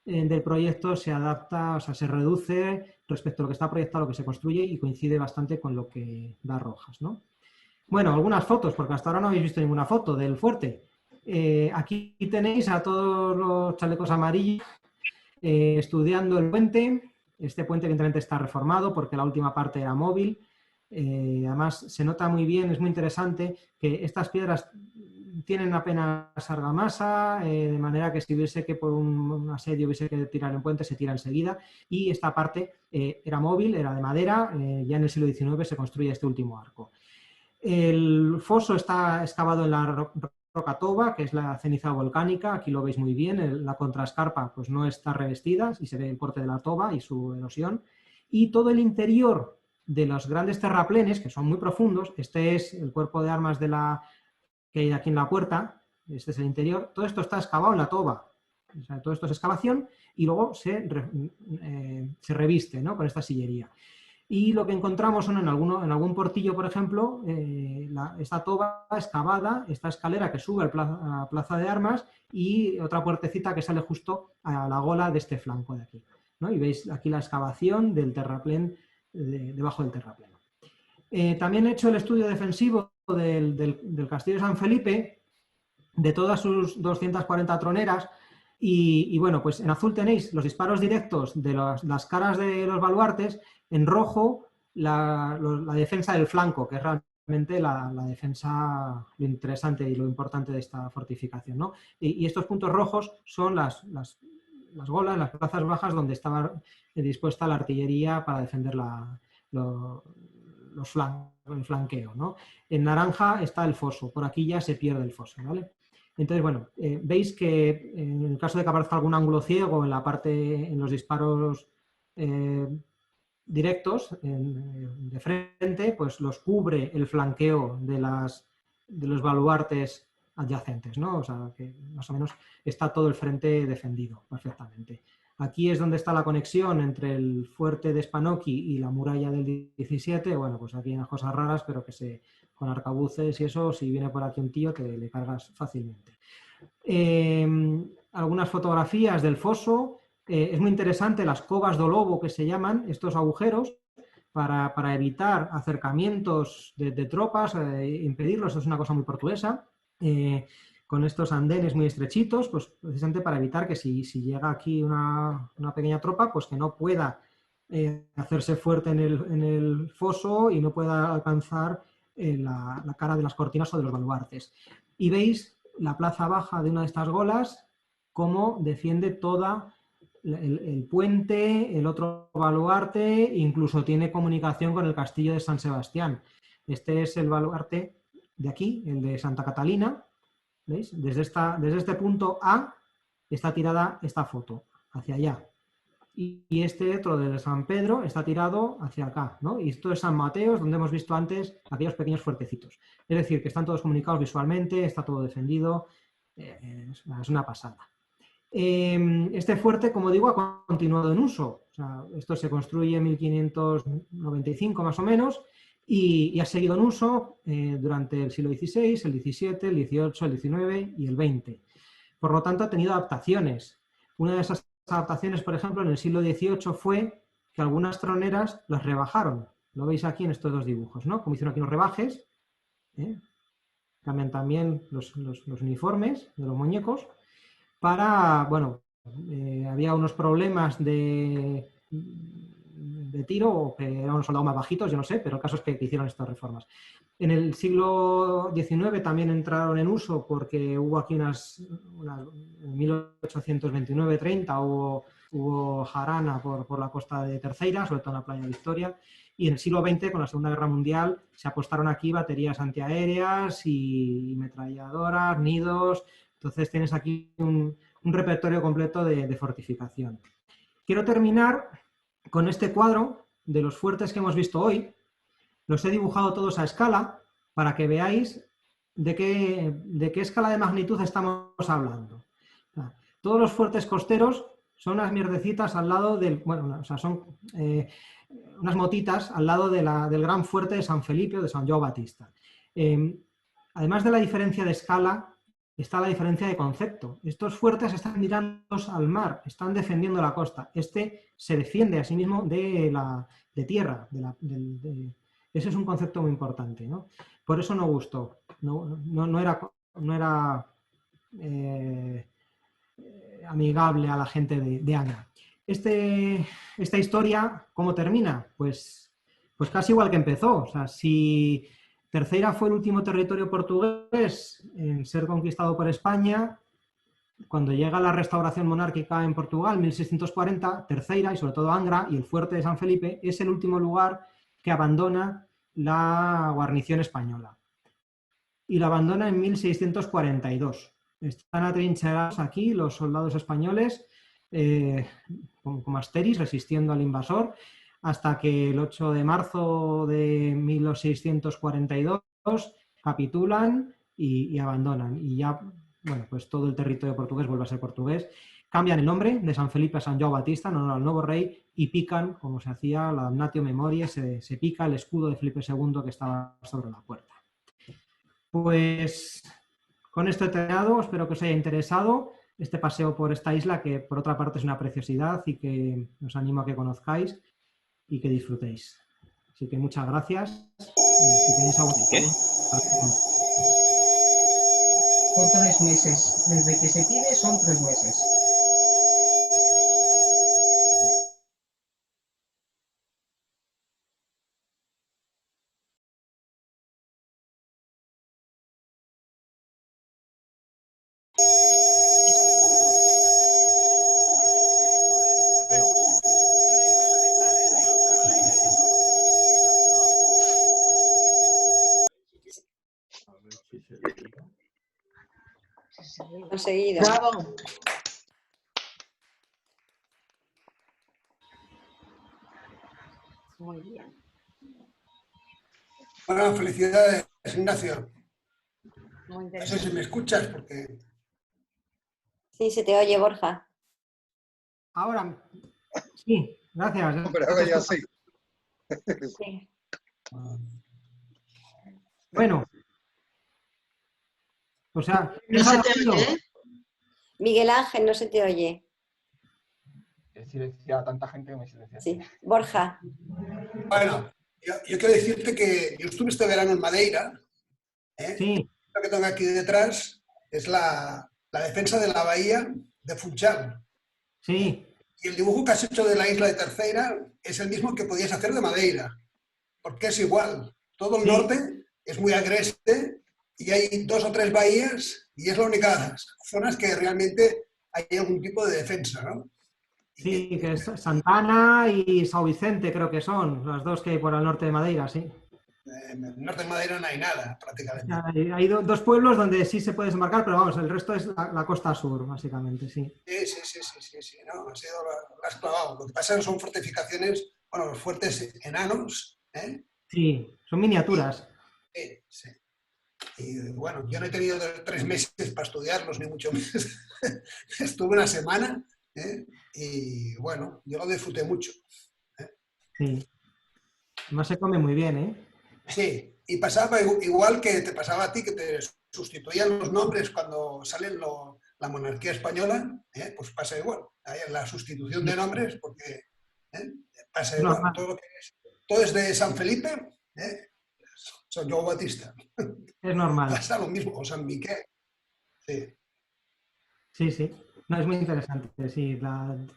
del proyecto, se adapta, o sea, se reduce respecto a lo que está proyectado, lo que se construye, y coincide bastante con lo que da Rojas, ¿no? Bueno, algunas fotos, porque hasta ahora no habéis visto ninguna foto del fuerte. Aquí tenéis a todos los chalecos amarillos estudiando el puente. Este puente evidentemente está reformado porque la última parte era móvil. Además se nota muy bien, es muy interesante que estas piedras tienen apenas argamasa, de manera que si hubiese que por un asedio hubiese que tirar el puente, se tira enseguida. Y esta parte era móvil, era de madera, ya en el siglo XIX se construye este último arco. El foso está excavado en la roca toba, que es la ceniza volcánica, aquí lo veis muy bien, la contrascarpa pues no está revestida y se ve el porte de la toba y su erosión. Y todo el interior de los grandes terraplenes, que son muy profundos, este es el cuerpo de armas que hay aquí en la puerta, este es el interior, todo esto está excavado en la toba, o sea, todo esto es excavación y luego se reviste, ¿no? Con esta sillería. Y lo que encontramos son en algún portillo, por ejemplo, esta toba excavada, esta escalera que sube a la plaza de armas y otra puertecita que sale justo a la gola de este flanco de aquí, ¿no? Y veis aquí la excavación del terraplén, debajo del terraplén. También he hecho el estudio defensivo del Castillo de San Felipe, de todas sus 240 troneras, y bueno, pues en azul tenéis los disparos directos de las caras de los baluartes, en rojo la defensa del flanco, que es realmente la defensa, lo interesante y lo importante de esta fortificación, ¿no? Y estos puntos rojos son las golas, las plazas bajas donde estaba dispuesta la artillería para defender el flanqueo, ¿no? En naranja está el foso, por aquí ya se pierde el foso, ¿vale? Entonces, bueno, veis que en el caso de que aparezca algún ángulo ciego en los disparos directos de frente, pues los cubre el flanqueo de los baluartes adyacentes, ¿no? O sea, que más o menos está todo el frente defendido perfectamente. Aquí es donde está la conexión entre el fuerte de Spanoki y la muralla del 17. Bueno, pues aquí hay unas cosas raras, pero que con arcabuces y eso, si viene por aquí un tío, te le cargas fácilmente. Algunas fotografías del foso. Es muy interesante las covas do lobo, que se llaman estos agujeros, para evitar acercamientos de tropas, impedirlos. Esto es una cosa muy portuguesa. Con estos andenes muy estrechitos, pues precisamente para evitar que si llega aquí una pequeña tropa, pues que no pueda hacerse fuerte en el foso y no pueda alcanzar la cara de las cortinas o de los baluartes. Y veis la plaza baja de una de estas golas, cómo defiende toda el puente, el otro baluarte, incluso tiene comunicación con el castillo de San Sebastián. Este es el baluarte de aquí, el de Santa Catalina. ¿Veis? Desde este punto A está tirada esta foto, hacia allá. Y este otro de San Pedro está tirado hacia acá, ¿no? Y esto es San Mateo, donde hemos visto antes aquellos pequeños fuertecitos. Es decir, que están todos comunicados visualmente, está todo defendido, es una pasada. Este fuerte, como digo, ha continuado en uso. O sea, esto se construye en 1595 más o menos y ha seguido en uso durante el siglo XVI, el XVII, el XVIII, el XIX y el XX. Por lo tanto, ha tenido adaptaciones. Una de esas adaptaciones, por ejemplo, en el siglo XVIII fue que algunas troneras las rebajaron. Lo veis aquí en estos dos dibujos, ¿no? Como hicieron aquí unos rebajes. Cambian también los uniformes de los muñecos. Bueno, había unos problemas de tiro, o que eran unos soldados más bajitos, yo no sé, pero el caso es que hicieron estas reformas. En el siglo XIX también entraron en uso porque hubo aquí en 1829-30 hubo jarana por la costa de Terceira, sobre todo en la playa de Victoria, y en el siglo XX, con la Segunda Guerra Mundial, se apostaron aquí baterías antiaéreas y metralladoras, nidos. Entonces tienes aquí un repertorio completo de fortificación. Quiero terminar con este cuadro de los fuertes que hemos visto hoy. Los he dibujado todos a escala para que veáis de qué escala de magnitud estamos hablando. Todos los fuertes costeros son unas mierdecitas al lado del... Bueno, o sea, son unas motitas al lado del gran fuerte de San Felipe o de San João Batista. Además de la diferencia de escala, está la diferencia de concepto. Estos fuertes están mirando al mar, están defendiendo la costa. Este se defiende a sí mismo de tierra. Ese es un concepto muy importante, ¿no? Por eso no gustó. No era amigable a la gente de Angra. Esta historia, ¿cómo termina? Pues casi igual que empezó. O sea, si Terceira fue el último territorio portugués en ser conquistado por España, cuando llega la restauración monárquica en Portugal, 1640, Terceira y sobre todo Angra y el fuerte de San Felipe es el último lugar que abandona la guarnición española. Y la abandona en 1642. Están atrincherados aquí los soldados españoles como asteris, resistiendo al invasor, hasta que el 8 de marzo de 1642 capitulan y abandonan. Y ya, bueno, pues todo el territorio portugués vuelve a ser portugués. Cambian el nombre de San Felipe a San João Batista en honor al nuevo rey y pican, como se hacía la damnatio memoriae, se pica el escudo de Felipe II que estaba sobre la puerta. Pues con esto he terminado, espero que os haya interesado este paseo por esta isla, que por otra parte es una preciosidad y que os animo a que conozcáis y que disfrutéis. Así que muchas gracias. Y si tenéis algún... Son 3 meses. Desde que se pide son 3 meses. Conseguido. ¡Bravo! Muy bien. Bueno, felicidades, Ignacio. Muy No sé interesante. si me escuchas, porque... Sí, se te oye, Borja. Ahora, sí, gracias. Pero ahora ya sí. Sí. Bueno, o sea, No se te oye, ¿eh? Miguel Ángel, no se te oye. He silenciado a tanta gente que me silencia. Sí. Borja. Bueno, yo quiero decirte que yo estuve este verano en Madeira. Sí, Lo que tengo aquí detrás es la defensa de la bahía de Funchal. sí, Y el dibujo que has hecho de la isla de Terceira es el mismo que podías hacer de Madeira, porque es igual. Todo el Sí. norte es muy agreste y hay 2 o 3 bahías y es la única zonas que realmente hay algún tipo de defensa, ¿no? sí, que es Santana y São Vicente creo que son las dos que hay por el norte de Madeira, sí. En el norte de Madeira no hay nada, prácticamente. Hay dos pueblos donde sí se puede desembarcar, pero vamos, el resto es la costa sur, básicamente, sí. Sí, no, ha sido lo has clavado. Lo que pasa es que son fortificaciones, bueno, los fuertes enanos, ¿eh? Sí, son miniaturas. Sí. Y bueno, yo no he tenido 3 meses para estudiarlos, ni mucho menos. Estuve una semana, ¿eh? Y bueno, yo lo disfruté mucho. Sí. Además se come muy bien, ¿eh? Sí, y pasaba igual que te pasaba a ti, que te sustituían los nombres cuando salen la monarquía española, ¿eh? Pues pasa igual. Hay la sustitución de nombres porque pasa Es igual. normal. Todo es de San Felipe, ¿eh? San João Batista. Es normal. Pasa lo mismo, o San Miquel. Sí. Sí, sí. No, es muy interesante, sí.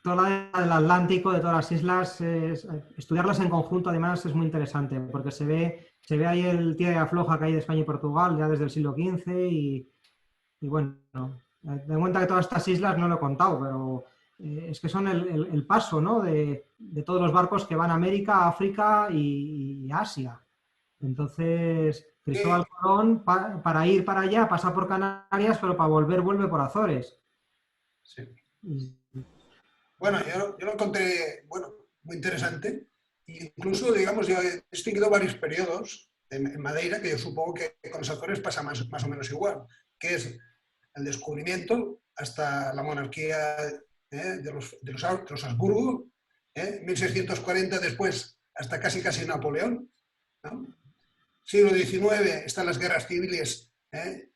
Toda el Atlántico, de todas las islas, estudiarlas en conjunto además es muy interesante, porque se ve ahí el tira y afloja que hay de España y Portugal ya desde el siglo XV y bueno, ten en cuenta que todas estas islas no lo he contado, pero es que son el paso, ¿no? de todos los barcos que van a América, África y Asia. Entonces, Cristóbal Colón, para ir para allá, pasa por Canarias, pero para volver, vuelve por Azores. Sí. Bueno, yo lo encontré, bueno, muy interesante. Incluso, digamos, yo he distinguido varios periodos en Madeira, que yo supongo que con los Azores pasa más o menos igual, que es el descubrimiento hasta la monarquía de los Habsburgo, 1640 después hasta casi Napoleón, ¿no? Siglo XIX están las guerras civiles,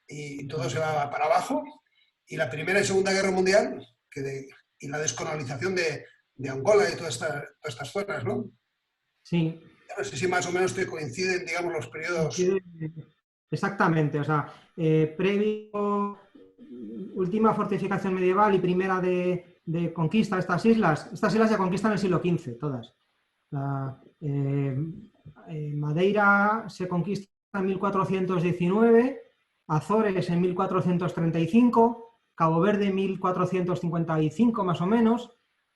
y todo se va para abajo, y la Primera y Segunda Guerra Mundial y la descolonización de Angola y todas estas zonas, ¿no? Sí. No sé si más o menos te coinciden, digamos, los periodos. Exactamente, o sea, previo, última fortificación medieval y primera de conquista de estas islas ya conquistan el siglo XV, todas. Madeira se conquista en 1419, Azores en 1435, Cabo Verde en 1455 más o menos,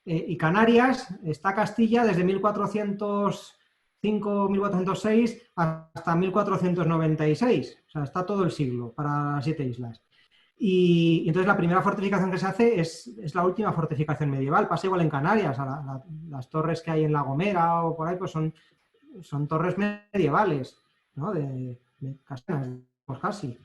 y Canarias está Castilla desde 1405-1406 hasta 1496, o sea, está todo el siglo para las 7 islas. Y entonces la primera fortificación que se hace es la última fortificación medieval. Pasa igual en Canarias, las torres que hay en La Gomera o por ahí, pues son torres medievales, ¿no? de pues casi.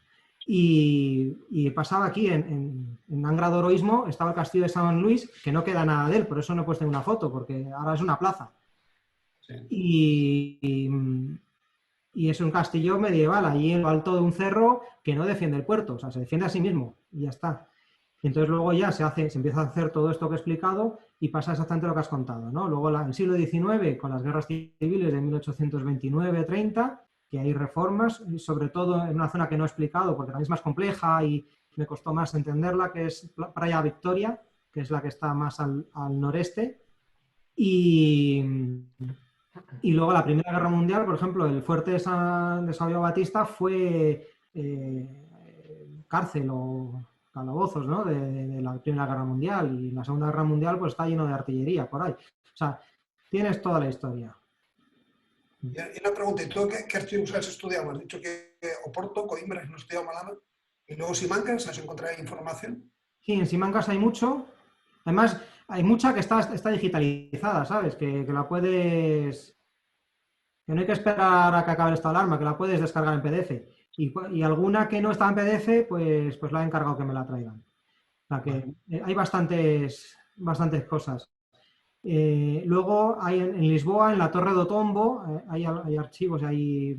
Y pasaba aquí, en Angra de Oroismo, estaba el castillo de San Luis, que no queda nada de él, por eso no he puesto una foto, porque ahora es una plaza. Sí. Y es un castillo medieval, allí en lo alto de un cerro que no defiende el puerto, o sea, se defiende a sí mismo y ya está. Y entonces luego ya se empieza a hacer todo esto que he explicado y pasa exactamente lo que has contado, ¿no? Luego en el siglo XIX, con las guerras civiles de 1829-30, que hay reformas, y sobre todo en una zona que no he explicado porque también es más compleja y me costó más entenderla, que es Praia Victoria, que es la que está más al noreste. Y luego la Primera Guerra Mundial, por ejemplo, el fuerte de São João Batista fue cárcel o calabozos, ¿no? de la Primera Guerra Mundial, y la Segunda Guerra Mundial pues está lleno de artillería por ahí. O sea, tienes toda la historia. Y una pregunta, ¿y tú qué archivos has estudiado? Has dicho que Oporto, Coimbra, no has estudiado Malama, y luego Simancas, ¿has encontrado información? Sí, en Simancas hay mucho. Además, hay mucha que está digitalizada, ¿sabes? Que la puedes... Que no hay que esperar a que acabe esta alarma, que la puedes descargar en PDF. Y alguna que no está en PDF, pues la he encargado que me la traigan. O sea que hay bastantes bastantes cosas. Luego hay en Lisboa, en la Torre do Tombo, hay archivos, hay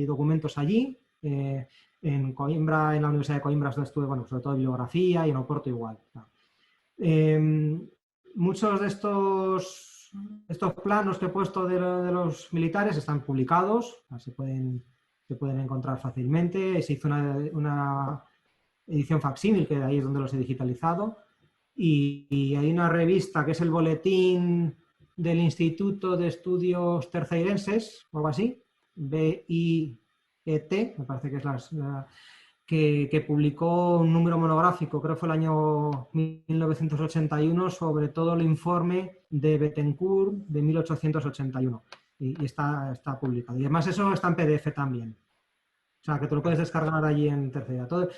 documentos allí. En Coimbra, en la Universidad de Coimbra estuve, bueno, sobre todo bibliografía, y en Oporto igual. Muchos de estos planos que he puesto de los militares están publicados, se pueden encontrar fácilmente. Se hizo una edición facsímil, que de ahí es donde los he digitalizado. Y hay una revista que es el Boletín del Instituto de Estudios Terceirenses, o algo así, BIET, me parece que es que publicó un número monográfico, creo que fue el año 1981, sobre todo el informe de Bettencourt de 1881. Y está publicado. Y además eso está en PDF también. O sea, que te lo puedes descargar allí en Terceira. O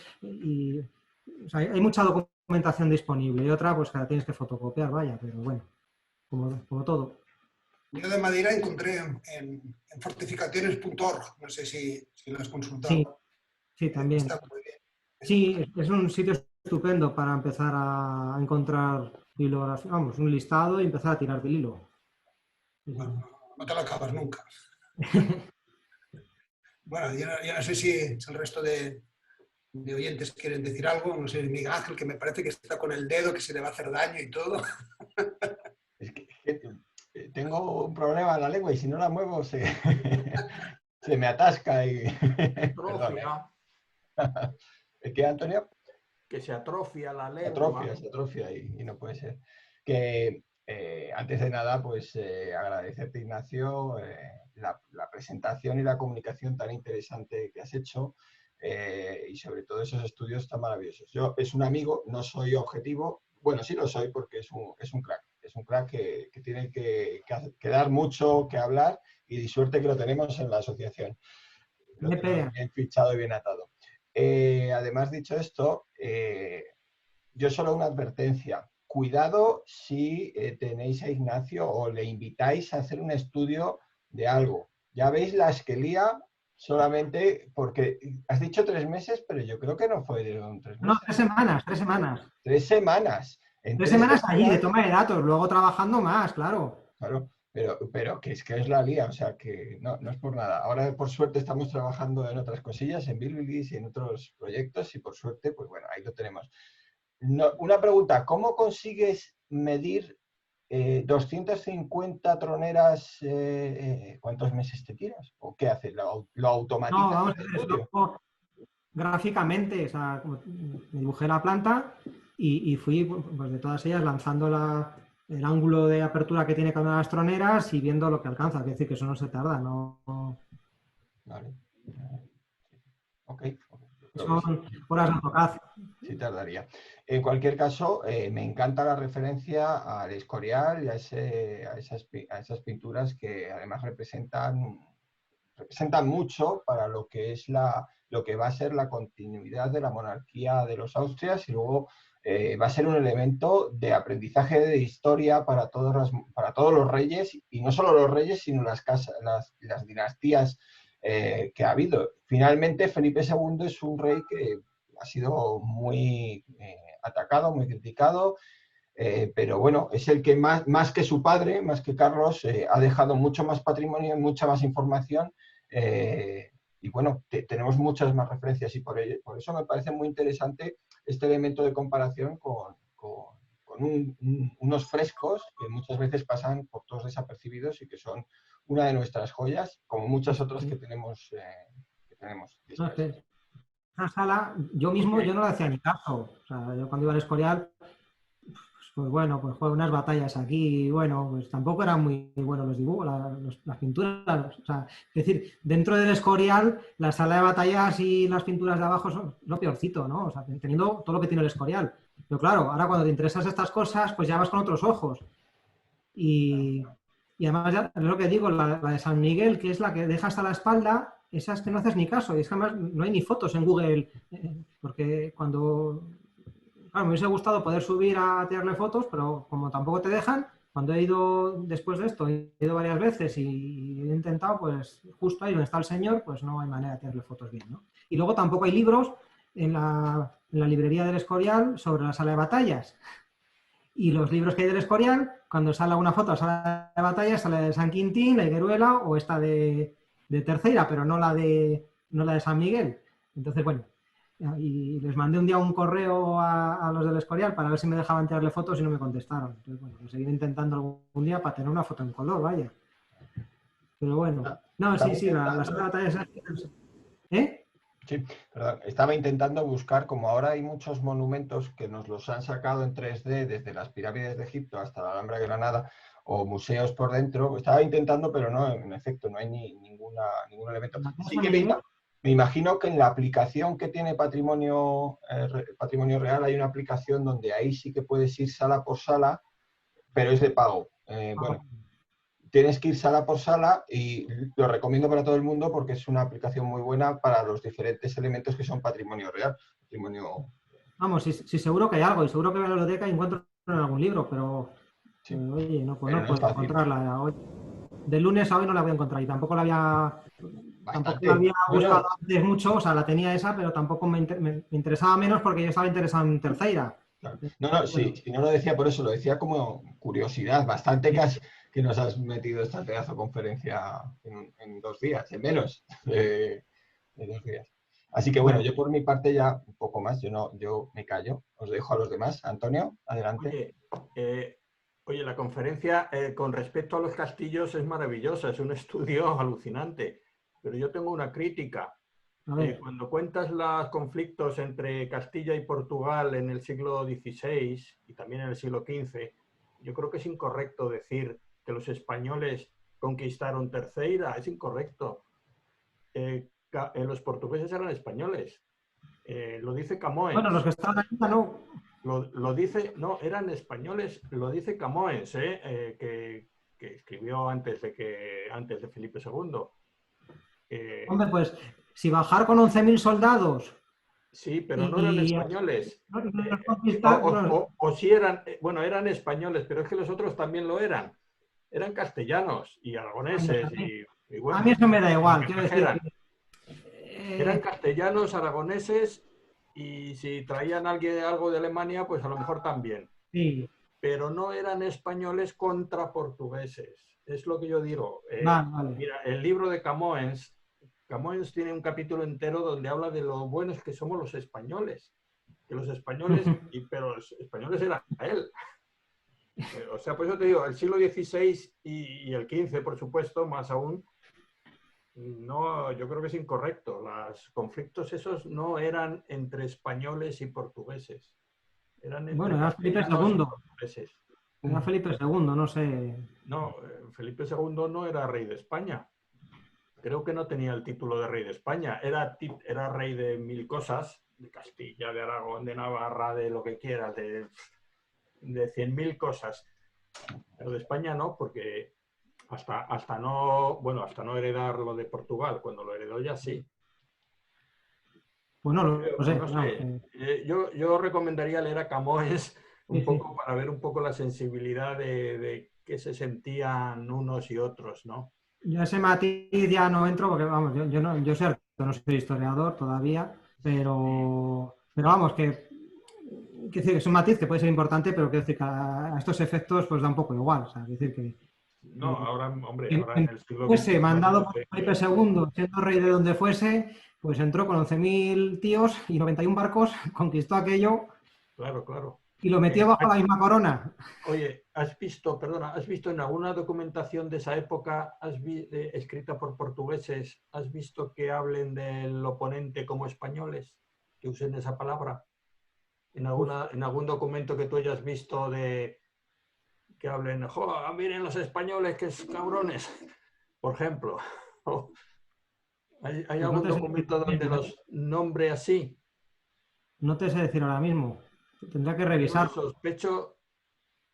sea, hay mucha documentación disponible y otra pues que la tienes que fotocopiar, vaya, pero bueno, como todo. Yo de Madeira encontré en fortificaciones.org, no sé si lo has consultado. Sí, también. Está muy bien. Sí, es un sitio estupendo para empezar a encontrar bibliografía, vamos, un listado y empezar a tirar del hilo. No te lo acabas nunca. Bueno, yo no sé si el resto de oyentes quieren decir algo. No sé, Miguel Ángel, que me parece que está con el dedo, que se le va a hacer daño y todo. Es que tengo un problema en la lengua y si no la muevo se me atasca y... Atrofia. ¿Es que, Antonio? Que se atrofia la lengua. Se atrofia y no puede ser. Que antes de nada, pues agradecerte, Ignacio, la presentación y la comunicación tan interesante que has hecho y sobre todo esos estudios tan maravillosos. Yo es un amigo, no soy objetivo, bueno, sí lo soy porque es un crack. Es un crack que tiene que dar mucho que hablar y suerte que lo tenemos en la asociación. Lo tenemos bien fichado y bien atado. Además, dicho esto, yo solo una advertencia. Cuidado si tenéis a Ignacio o le invitáis a hacer un estudio de algo. Ya veis las que lía solamente porque has dicho 3 meses, pero yo creo que no fueron 3 meses. No, 3 semanas, 3 semanas. 3 semanas. En 3 semanas allí, de toma de datos, luego trabajando más, claro. Claro, pero que es la lía, o sea que no es por nada. Ahora, por suerte, estamos trabajando en otras cosillas, en Bilbilis y en otros proyectos, y por suerte, pues bueno, ahí lo tenemos. Una pregunta, ¿cómo consigues medir 250 troneras? ¿Cuántos meses te tiras? ¿O qué haces? ¿Lo automatizas? No, vamos a ver, gráficamente, o sea, me dibujé la planta y fui pues, de todas ellas lanzando el ángulo de apertura que tiene cada una de las troneras y viendo lo que alcanza. Es decir, que eso no se tarda, ¿no? Vale. Ok. Son horas de autocad. Sí tardaría. En cualquier caso, me encanta la referencia al Escorial y a esas pinturas que además representan mucho para lo que es lo que va a ser la continuidad de la monarquía de los Austrias y luego va a ser un elemento de aprendizaje de historia para todos los reyes, y no solo los reyes, sino las dinastías que ha habido. Finalmente, Felipe II es un rey que ha sido muy atacado, muy criticado, pero bueno, es el que más que su padre, más que Carlos, ha dejado mucho más patrimonio, mucha más información, y bueno, tenemos muchas más referencias y por eso me parece muy interesante este elemento de comparación con unos frescos que muchas veces pasan por todos desapercibidos y que son una de nuestras joyas, como muchas otras que tenemos. Esa sala, yo mismo yo no le hacía ni caso. O sea, yo cuando iba al Escorial, pues bueno, pues juego unas batallas aquí, y bueno, pues tampoco eran muy buenos los dibujos, las pinturas. O sea, es decir, dentro del Escorial, la sala de batallas y las pinturas de abajo son lo peorcito, ¿no? O sea, teniendo todo lo que tiene el Escorial. Pero claro, ahora cuando te interesas estas cosas, pues ya vas con otros ojos. Y además, ya, es lo que digo, la de San Miguel, que es la que deja hasta la espalda, esa es que no haces ni caso. Y es que además no hay ni fotos en Google, porque cuando... Claro, me hubiese gustado poder subir a tirarle fotos, pero como tampoco te dejan, cuando he ido después de esto, he ido varias veces y he intentado, pues justo ahí donde está el señor, pues no hay manera de tirarle fotos bien, ¿no? Y luego tampoco hay libros en la librería del Escorial sobre la sala de batallas. Y los libros que hay del Escorial, cuando sale alguna foto, sale de batalla, sale de San Quintín, la Higueruela o esta de Terceira, pero no la de San Miguel. Entonces, bueno, y les mandé un día un correo a los del Escorial para ver si me dejaban tirarle fotos y no me contestaron. Entonces, bueno, pues seguir intentando algún día para tener una foto en color, vaya. Pero bueno, no, sí, la batalla es... ¿Eh? Sí, perdón. Estaba intentando buscar, como ahora hay muchos monumentos que nos los han sacado en 3D, desde las pirámides de Egipto hasta la Alhambra de Granada, o museos por dentro. Estaba intentando, pero no, en efecto, no hay ningún elemento. Sí que me imagino que en la aplicación que tiene Patrimonio Real hay una aplicación donde ahí sí que puedes ir sala por sala, pero es de pago. Bueno, tienes que ir sala por sala y lo recomiendo para todo el mundo porque es una aplicación muy buena para los diferentes elementos que son patrimonio real. Vamos, sí, seguro que hay algo y seguro que en la biblioteca encuentro en algún libro, pero sí. Oye, no puedo encontrarla. Hoy, de lunes a hoy no la voy a encontrar y tampoco la había buscado antes mucho, o sea, la tenía esa, pero tampoco me interesaba menos porque yo estaba interesado en Terceira. Claro. No, sí, si no lo decía por eso, lo decía como curiosidad, bastante que nos has metido esta pedazo de conferencia en 2 días, en menos de 2 días. Así que bueno, yo por mi parte ya un poco más, yo me callo, os dejo a los demás. Antonio, adelante. Oye, la conferencia con respecto a los castillos es maravillosa, es un estudio alucinante, pero yo tengo una crítica. Cuando cuentas los conflictos entre Castilla y Portugal en el siglo XVI y también en el siglo XV, yo creo que es incorrecto decir que los españoles conquistaron Terceira, es incorrecto. Los portugueses eran españoles, lo dice Camões. Bueno, los que estaban aquí no. Lo dice, no, eran españoles, lo dice Camões, que escribió antes de Felipe II. Hombre, pues si bajar con 11.000 soldados. Sí, pero no eran españoles. O sí eran, bueno, eran españoles, pero es que los otros también lo eran. Eran castellanos y aragoneses. Y bueno, a mí eso me da igual. Quiero decir, eran castellanos, aragoneses y si traían algo de Alemania, pues a lo mejor también. Sí. Pero no eran españoles contra portugueses. Es lo que yo digo. Vale. Mira, el libro de Camões tiene un capítulo entero donde habla de lo buenos que somos los españoles. Que los españoles, pero los españoles eran él. O sea, por eso te digo, el siglo XVI y el XV, por supuesto, más aún, no, yo creo que es incorrecto. Los conflictos esos no eran entre españoles y portugueses. Eran entre era Felipe II. Portugueses. Era Felipe II, no sé. No, Felipe II no era rey de España. Creo que no tenía el título de rey de España. Era rey de 1000 cosas, de Castilla, de Aragón, de Navarra, de lo que quieras, de 100.000 cosas. Pero de España no, porque hasta no heredar lo de Portugal. Cuando lo heredó ya sí. Bueno, no sé. Yo recomendaría leer a Camões un poco para ver un poco la sensibilidad de qué se sentían unos y otros, ¿no? Yo ese matiz ya no entro porque, vamos, yo soy historiador todavía, pero vamos, que es un matiz que puede ser importante, pero quiero decir que a estos efectos pues da un poco igual, o sea, decir que... No, ahora en el siglo XX... mandado por Felipe II, siendo rey de donde fuese, pues entró con 11.000 tíos y 91 barcos, conquistó aquello... Claro. Y lo metió bajo la misma corona. Oye, ¿has visto en alguna documentación de esa época escrita por portugueses, has visto que hablen del oponente como españoles? Que usen esa palabra. ¿En algún documento que tú hayas visto que hablen, miren los españoles, que es cabrones? Por ejemplo. ¿Hay algún documento donde los nombre así? No te sé decir ahora mismo. Tendrá que revisar. Yo sospecho,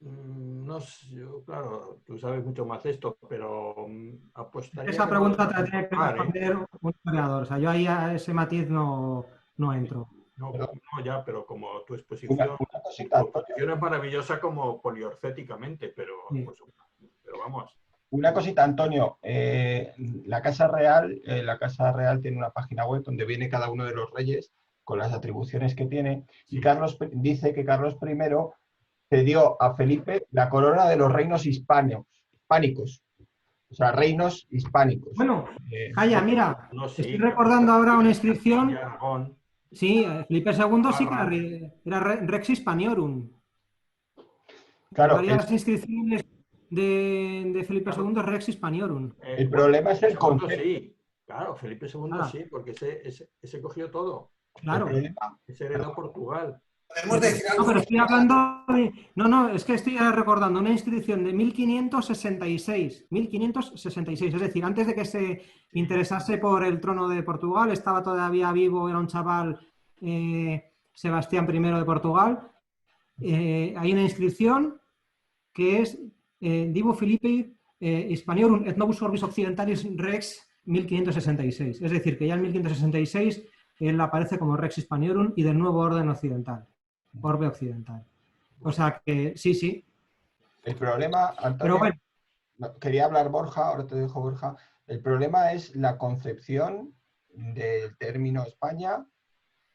no sé, claro, tú sabes mucho más de esto, pero apostaría. Esa pregunta te la tiene que responder un historiador. O sea, yo ahí a ese matiz no entro. No, ya, pero como tu exposición es maravillosa como poliorcéticamente, pero vamos. Una cosita, Antonio. La Casa Real tiene una página web donde viene cada uno de los reyes con las atribuciones que tiene, y Carlos dice que Carlos I cedió a Felipe la corona de los reinos hispánicos. O sea, reinos hispánicos. Bueno, calla, mira, No, sí, estoy recordando ahora una inscripción. Aragón. Sí, Felipe II sí que era Rex Hispaniorum. Claro, Varias inscripciones de Felipe II Rex Hispaniorum. el problema es el Felipe II concepto. sí, claro, Felipe II sí, porque ese cogió todo. Claro. Ese heredó Portugal. Podemos decir No, algo. pero estoy hablando de... No, es que estoy recordando una inscripción de 1566. 1566, es decir, antes de que se interesase por el trono de Portugal, estaba todavía vivo, era un chaval, Sebastián I de Portugal. Hay una inscripción que es Divo Philippi Hispaniorum et Novus Orbis Occidentalis Rex 1566. Es decir, que ya en 1566 él aparece como Rex Hispaniorum y del nuevo orden occidental. Orbe occidental. O sea que sí. El problema, Antonio, pero bueno, quería hablar Borja, ahora te dejo Borja. El problema es la concepción del término España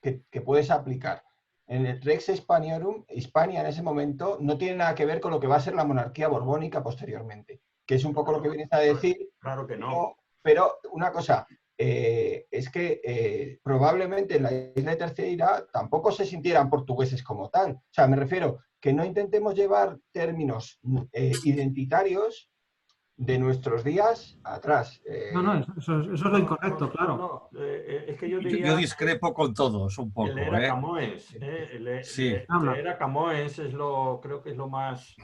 que puedes aplicar. En el Rex Hispaniorum, Hispania en ese momento no tiene nada que ver con lo que va a ser la monarquía borbónica posteriormente, que es un poco lo que vienes a decir. Claro que no. Pero una cosa, es que probablemente en la isla de Terceira tampoco se sintieran portugueses como tal. O sea, me refiero que no intentemos llevar términos identitarios de nuestros días atrás. Eso es lo incorrecto, claro. Es que yo diría... Yo discrepo con todos un poco. El era Camoens. Sí. El era Camoens creo que es lo más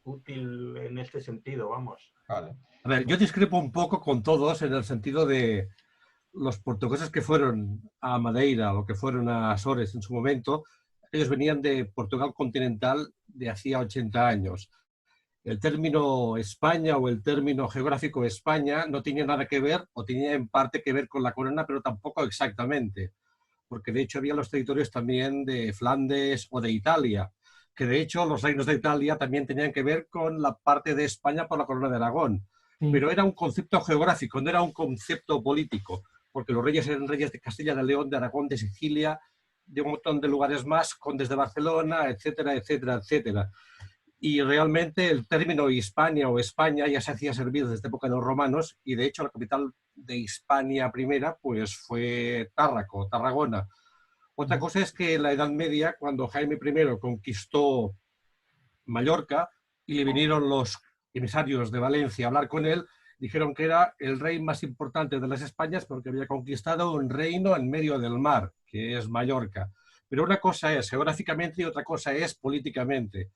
útil en este sentido, vamos. Vale. A ver, yo discrepo un poco con todos en el sentido de los portugueses que fueron a Madeira o que fueron a Azores en su momento, ellos venían de Portugal continental de hacía 80 años. El término España o el término geográfico España no tenía nada que ver, o tenía en parte que ver con la corona, pero tampoco exactamente, porque de hecho había los territorios también de Flandes o de Italia, que de hecho los reinos de Italia también tenían que ver con la parte de España por la corona de Aragón, pero era un concepto geográfico, no era un concepto político, porque los reyes eran reyes de Castilla, de León, de Aragón, de Sicilia, de un montón de lugares más, condes de Barcelona, etcétera, etcétera, etcétera. Y realmente el término Hispania o España ya se hacía servir desde época de los romanos, y de hecho la capital de Hispania primera pues fue Tarragona. Otra cosa es que en la Edad Media, cuando Jaime I conquistó Mallorca y le vinieron los emisarios de Valencia a hablar con él, dijeron que era el rey más importante de las Españas porque había conquistado un reino en medio del mar, que es Mallorca. Pero una cosa es geográficamente y otra cosa es políticamente.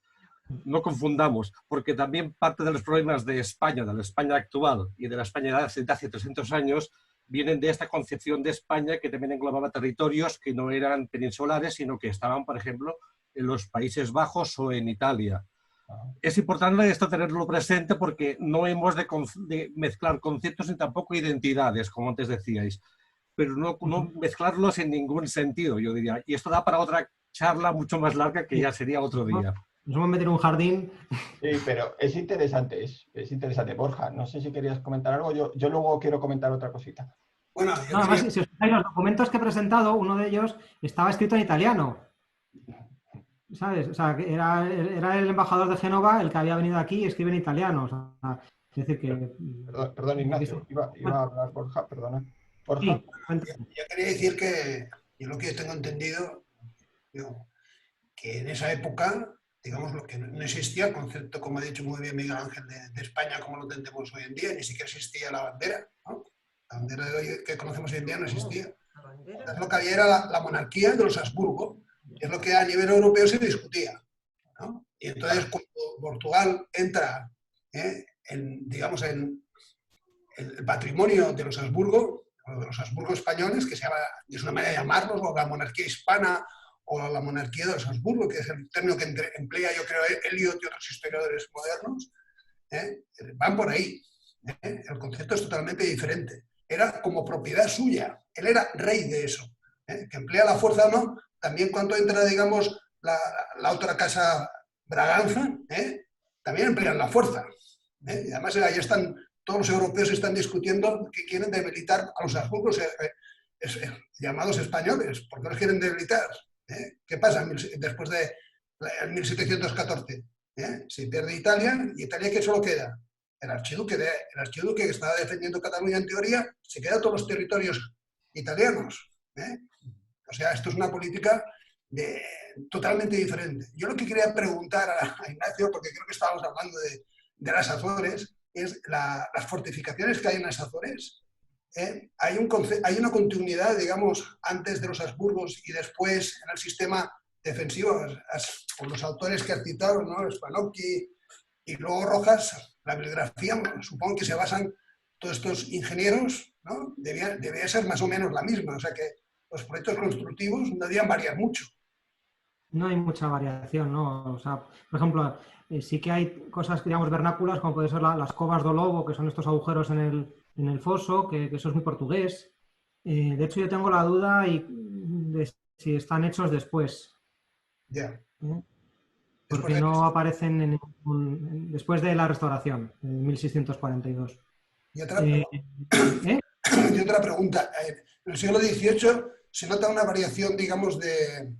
No confundamos, porque también parte de los problemas de España, de la España actual y de la España de hace 300 años, vienen de esta concepción de España que también englobaba territorios que no eran peninsulares, sino que estaban, por ejemplo, en los Países Bajos o en Italia. Es importante esto tenerlo presente porque no hemos de mezclar conceptos ni tampoco identidades, como antes decíais, pero no mezclarlos en ningún sentido, yo diría. Y esto da para otra charla mucho más larga que ya sería otro día. Nos vamos a meter en un jardín. Sí, pero es interesante, es interesante. Borja, no sé si querías comentar algo, yo luego quiero comentar otra cosita. Bueno, Además, si os fijáis, los documentos que he presentado, uno de ellos estaba escrito en italiano. ¿Sabes? O sea, que era el embajador de Génova el que había venido aquí y escribe en italiano. O sea, es decir que... Perdón, Ignacio, iba a hablar Borja, perdona. Borja. Sí, yo quería decir que yo lo que tengo entendido, que en esa época, digamos, lo que no existía el concepto, como ha dicho muy bien Miguel Ángel, de España como lo entendemos hoy en día, ni siquiera existía la bandera, ¿no? La bandera de hoy que conocemos hoy en día no existía. Entonces, lo que había era la monarquía de los Habsburgo, que es lo que a nivel europeo se discutía, ¿no? Y entonces cuando Portugal entra digamos, en el patrimonio de los Habsburgo, o de los Habsburgo españoles, que se llama, es una manera de llamarlos, o la monarquía hispana, o la monarquía de los Habsburgo, que es el término que emplea, yo creo, Eliot y otros historiadores modernos, van por ahí. El concepto es totalmente diferente. Era como propiedad suya. Él era rey de eso. Que emplea la fuerza o no, también cuando entra, digamos, la otra casa Braganza, también emplean la fuerza. Y además ahí están, todos los europeos están discutiendo que quieren debilitar a los Habsburgos llamados españoles. ¿Por qué los quieren debilitar? ¿Qué pasa después de en 1714. Se pierde Italia, y Italia, ¿qué solo queda? El archiduque que estaba defendiendo Cataluña en teoría, se queda todos los territorios italianos. O sea, esto es una política totalmente diferente. Yo lo que quería preguntar a Ignacio, porque creo que estábamos hablando de las Azores, es las fortificaciones que hay en las Azores. Hay una continuidad, digamos, antes de los Habsburgos y después en el sistema defensivo, con los autores que has citado, ¿no? Spanocchi y luego Rojas. La bibliografía, supongo que se basan todos estos ingenieros, ¿no? Debía ser más o menos la misma, o sea que los proyectos constructivos no debían variar mucho. No hay mucha variación, ¿no? O sea, por ejemplo, sí que hay cosas, digamos, vernáculas, como puede ser las covas do lobo, que son estos agujeros en el foso, que eso es muy portugués. De hecho, yo tengo la duda de si están hechos después. Ya. Porque no aparecen después de la restauración, en 1642. Y otra pregunta. En el siglo XVIII se nota una variación, digamos, de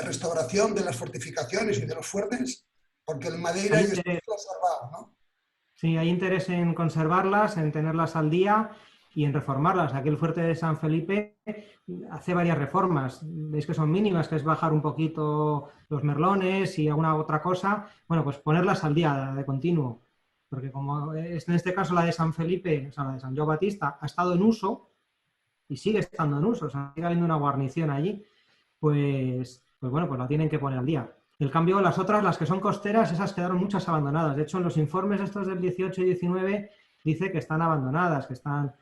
restauración de las fortificaciones y de los fuertes, porque en Madeira ya está conservado, ¿no? Sí, hay interés en conservarlas, en tenerlas al día y en reformarlas. Aquí el fuerte de San Felipe hace varias reformas. Veis que son mínimas, que es bajar un poquito los merlones y alguna otra cosa. Bueno, pues ponerlas al día de continuo. Porque como es en este caso la de San Felipe, o sea, la de San João Batista, ha estado en uso y sigue estando en uso, o sea, sigue habiendo una guarnición allí, pues bueno, pues la tienen que poner al día. En cambio, las otras, las que son costeras, esas quedaron muchas abandonadas. De hecho, en los informes estos del 18 y 19 dice que están abandonadas, que están...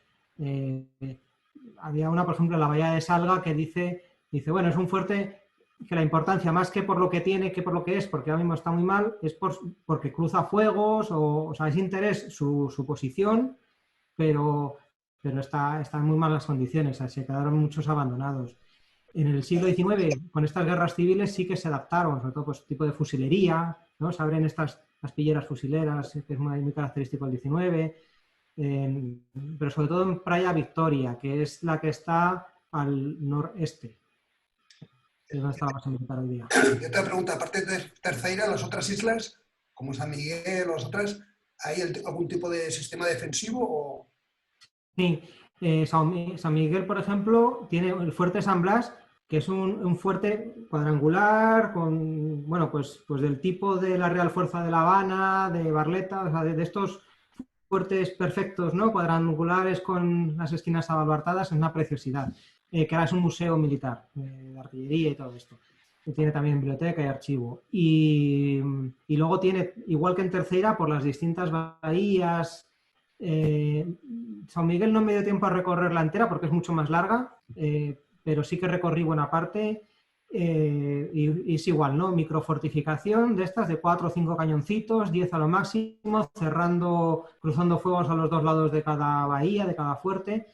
había una, por ejemplo, en la bahía de Salga que dice, bueno, es un fuerte que la importancia, más que por lo que tiene, que por lo que es, porque ahora mismo está muy mal, es porque cruza fuegos, o sea, es interés su posición, pero está en muy malas condiciones, o sea, se quedaron muchos abandonados. En el siglo XIX, con estas guerras civiles, sí que se adaptaron, sobre todo pues tipo de fusilería, ¿no? Se abren las pilleras fusileras, que es muy característico del XIX, pero sobre todo en Praia Victoria, que es la que está al noreste. Es donde está la base militar hoy día. Y otra pregunta, aparte de Terceira, las otras islas, como San Miguel o las otras, ¿hay algún tipo de sistema defensivo? O... Sí, San Miguel, por ejemplo, tiene el fuerte San Blas, que es un fuerte cuadrangular, con, bueno, pues del tipo de la Real Fuerza de La Habana, de Barletta, o sea, de estos fuertes perfectos, ¿no? Cuadrangulares con las esquinas abalbartadas, es una preciosidad. Que ahora es un museo militar de artillería y todo esto. Tiene también biblioteca y archivo. Y luego tiene, igual que en Terceira, por las distintas bahías. San Miguel no me dio tiempo a recorrerla entera porque es mucho más larga, pero sí que recorrí buena parte. Y es igual, ¿no? Microfortificación de estas, de 4 o 5 cañoncitos, 10 a lo máximo, cruzando fuegos a los dos lados de cada bahía, de cada fuerte.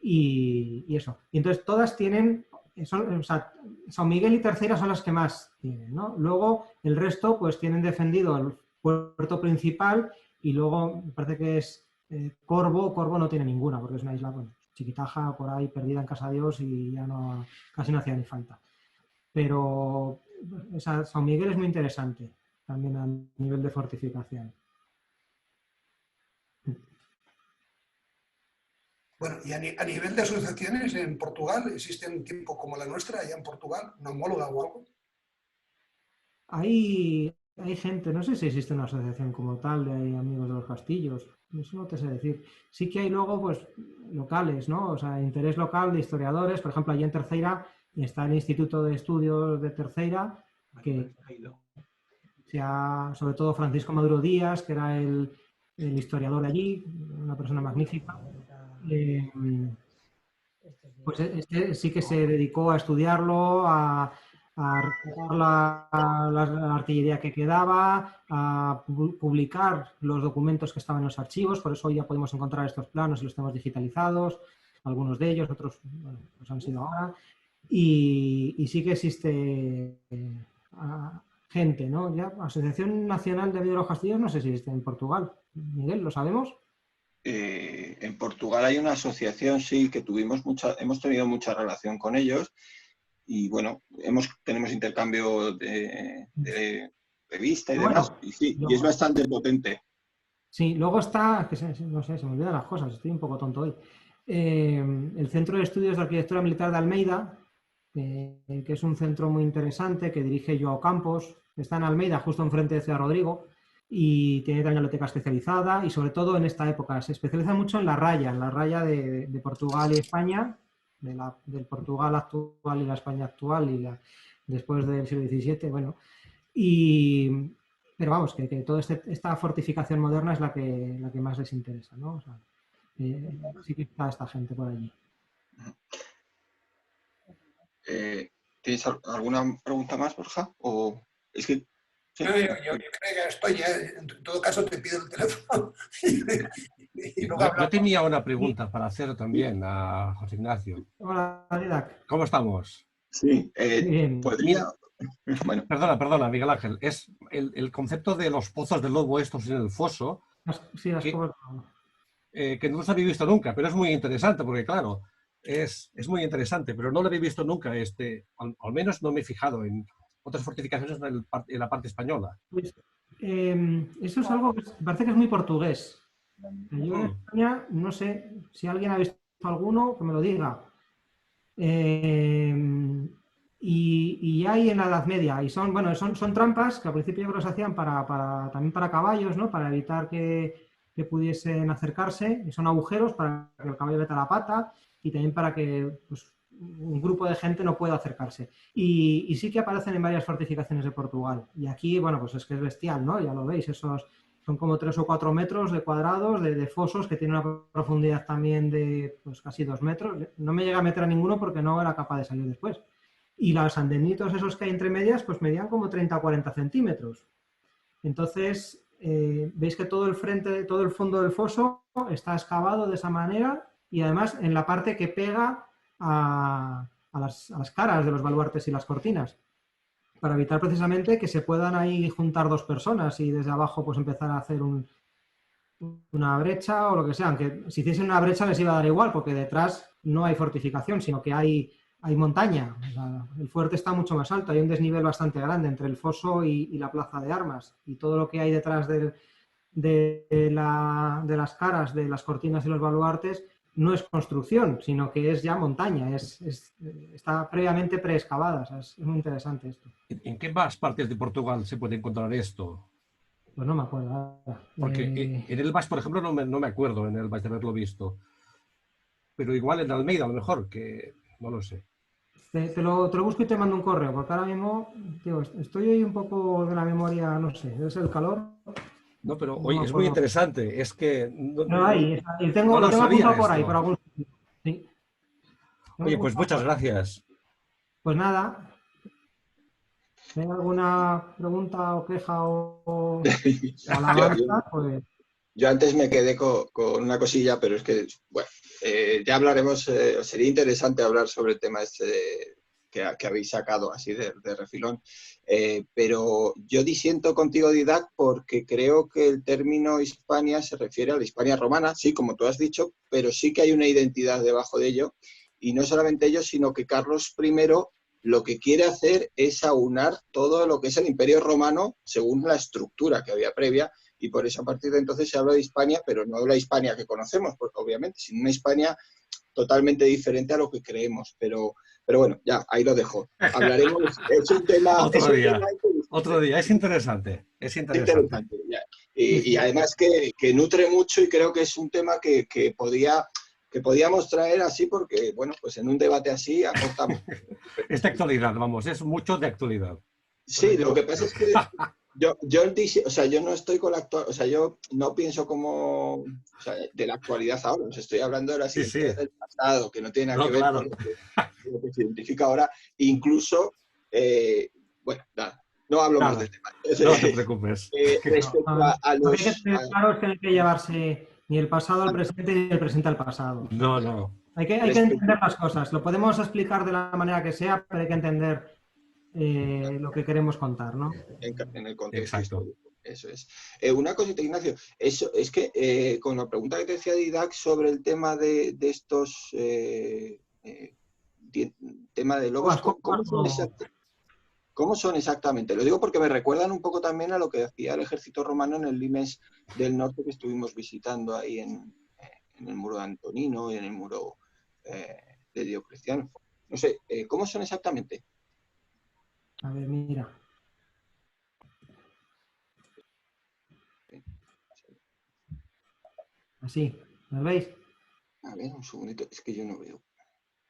Y eso. Y entonces todas tienen, o sea, San Miguel y Terceira son las que más tienen, ¿no? Luego el resto pues tienen defendido el puerto principal y luego me parece que es Corvo no tiene ninguna porque es una isla, bueno, chiquitaja por ahí perdida en Casa Dios y ya casi no hacía ni falta. Pero San Miguel es muy interesante también a nivel de fortificación. Bueno, y a nivel de asociaciones, en Portugal, ¿existe un tipo como la nuestra, allá en Portugal, una homóloga o algo? Hay gente, no sé si existe una asociación como tal de amigos de los castillos, eso no te sé decir. Sí que hay luego, pues, locales, ¿no? O sea, interés local de historiadores, por ejemplo, allí en Terceira está el Instituto de Estudios de Terceira, que sobre todo Francisco Maduro Díaz, que era el historiador de allí, una persona magnífica. Pues este sí que se dedicó a estudiarlo, a recuperar la artillería que quedaba, a publicar los documentos que estaban en los archivos, por eso hoy ya podemos encontrar estos planos y los tenemos digitalizados, algunos de ellos, otros bueno, pues han sido ahora, y sí que existe gente, ¿no? Ya, Asociación Nacional de Amigos de los Castillos, no sé si existe en Portugal. Miguel, ¿lo sabemos? En Portugal hay una asociación, sí, que hemos tenido mucha relación con ellos y bueno, tenemos intercambio de revista y Bueno, demás, y sí, y es bastante potente. Sí, luego está, no sé, se me olvidan las cosas, estoy un poco tonto hoy. El Centro de Estudios de Arquitectura Militar de Almeida, que es un centro muy interesante que dirige Joao Campos, está en Almeida, justo enfrente de Ciudad Rodrigo, y tiene también biblioteca especializada, y sobre todo en esta época se especializa mucho en la raya de Portugal y España, del Portugal actual y la España actual, y después del siglo XVII, bueno, pero vamos, que toda esta fortificación moderna es la que más les interesa, ¿no? O sea, sí que está esta gente por allí. ¿Tienes alguna pregunta más, Borja? ¿O es que sí? Yo creo que estoy ya. En todo caso, te pido el teléfono. Yo tenía una pregunta para hacer también a José Ignacio. Hola, Didac. ¿Cómo estamos? Sí, Bien. podría... Bueno. Perdona, Miguel Ángel. Es el concepto de los pozos del lobo estos en el foso, Sí, las cosas. que no los había visto nunca, pero es muy interesante porque, claro, es muy interesante, pero no lo había visto nunca. Al menos no me he fijado en otras fortificaciones en la parte española. Pues, eso es algo que parece que es muy portugués. Yo en España no sé si alguien ha visto alguno, que me lo diga. Y hay en la Edad Media, y son trampas que al principio yo creo que se hacían también para caballos, ¿no? Para evitar que pudiesen acercarse, y son agujeros para que el caballo meta la pata y también para que pues, un grupo de gente no pueda acercarse. Y sí que aparecen en varias fortificaciones de Portugal. Y aquí, bueno, pues es que es bestial, ¿no? Ya lo veis, son como 3 o 4 metros de cuadrados de fosos que tienen una profundidad también de pues, casi 2 metros. No me llega a meter a ninguno porque no era capaz de salir después. Y los andenitos esos que hay entre medias pues medían como 30 o 40 centímetros. Entonces, veis que todo el fondo del foso está excavado de esa manera y además en la parte que pega a las caras de los baluartes y las cortinas, para evitar precisamente que se puedan ahí juntar dos personas y desde abajo pues empezar a hacer una brecha o lo que sea, aunque si hiciesen una brecha les iba a dar igual porque detrás no hay fortificación, sino que hay montaña. O sea, el fuerte está mucho más alto, hay un desnivel bastante grande entre el foso y la plaza de armas, y todo lo que hay detrás de las caras de las cortinas y los baluartes no es construcción, sino que es ya montaña, está previamente preexcavada. O sea, es muy interesante esto. ¿En qué más partes de Portugal se puede encontrar esto? Pues no me acuerdo. Porque en Elvas, por ejemplo, no me acuerdo en Elvas de haberlo visto. Pero igual en Almeida, a lo mejor, que no lo sé. Te lo busco y te mando un correo, porque ahora mismo, tío, estoy hoy un poco de la memoria, no sé, es el calor. No, pero oye, es muy interesante. Es que no hay, lo tengo apuntado por ahí, por algún sitio. Sí. Oye, pues muchas gracias. Pues nada. ¿Hay alguna pregunta o queja o alabanza? Pues... Yo antes me quedé con una cosilla, pero es que, bueno, ya hablaremos, sería interesante hablar sobre el tema este que habéis sacado así de refilón, pero yo disiento contigo, Didac, porque creo que el término Hispania se refiere a la Hispania romana, sí, como tú has dicho, pero sí que hay una identidad debajo de ello, y no solamente ello, sino que Carlos I lo que quiere hacer es aunar todo lo que es el Imperio Romano según la estructura que había previa, y por eso a partir de entonces se habla de Hispania, pero no la Hispania que conocemos, porque obviamente, sino una Hispania totalmente diferente a lo que creemos. Pero bueno, ya, ahí lo dejo. Hablaremos, es un tema... Otro día, es interesante. Es interesante. Y además que nutre mucho, y creo que es un tema que podíamos traer así porque, bueno, pues en un debate así aportamos. Es de actualidad, vamos, es mucho de actualidad. Sí, lo que pasa es que yo no estoy con la actual, o sea, yo no pienso como de la actualidad ahora, estoy hablando de las ideas del pasado, que no tiene nada que ver con lo que se identifica ahora, incluso, bueno, nada, no hablo más del tema. No te preocupes. Respecto a los... Claro, es que no hay que llevarse ni el pasado al presente ni el presente al pasado. No. Hay que entender las cosas. Lo podemos explicar de la manera que sea, pero hay que entender lo que queremos contar, ¿no? En el contexto histórico. Eso es. Una cosita, Ignacio. Eso es que con la pregunta que te decía Didac sobre el tema de estos tema de logos, ¿cómo son exactamente? Lo digo porque me recuerdan un poco también a lo que hacía el ejército romano en el limes del norte que estuvimos visitando ahí en el muro de Antonino y en el muro de Diocleciano. No sé, ¿cómo son exactamente? A ver, mira. Así, ¿lo veis? A ver, un segundito, es que yo no veo.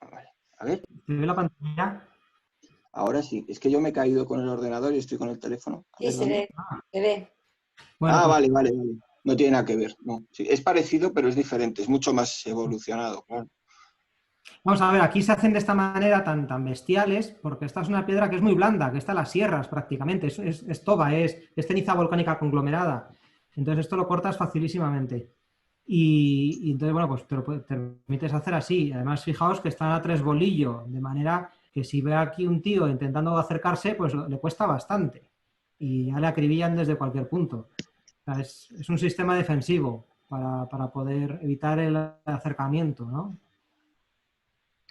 Vale. A ver. ¿Se ve la pantalla? Ahora sí, es que yo me he caído con el ordenador y estoy con el teléfono. Sí, se ve, se ve. Bueno, pues, vale. No tiene nada que ver. No. Sí, es parecido, pero es diferente. Es mucho más evolucionado, claro. vamos a ver, aquí se hacen de esta manera tan bestiales, porque esta es una piedra que es muy blanda, que está en las sierras prácticamente, es toba, es ceniza volcánica conglomerada. Entonces esto lo cortas facilísimamente. Y entonces, bueno, pues te permites hacer así. Además, fijaos que están a 3 bolillos, de manera que si ve aquí un tío intentando acercarse, pues le cuesta bastante. Y ya le acribillan desde cualquier punto. O sea, es un sistema defensivo para poder evitar el acercamiento, ¿no?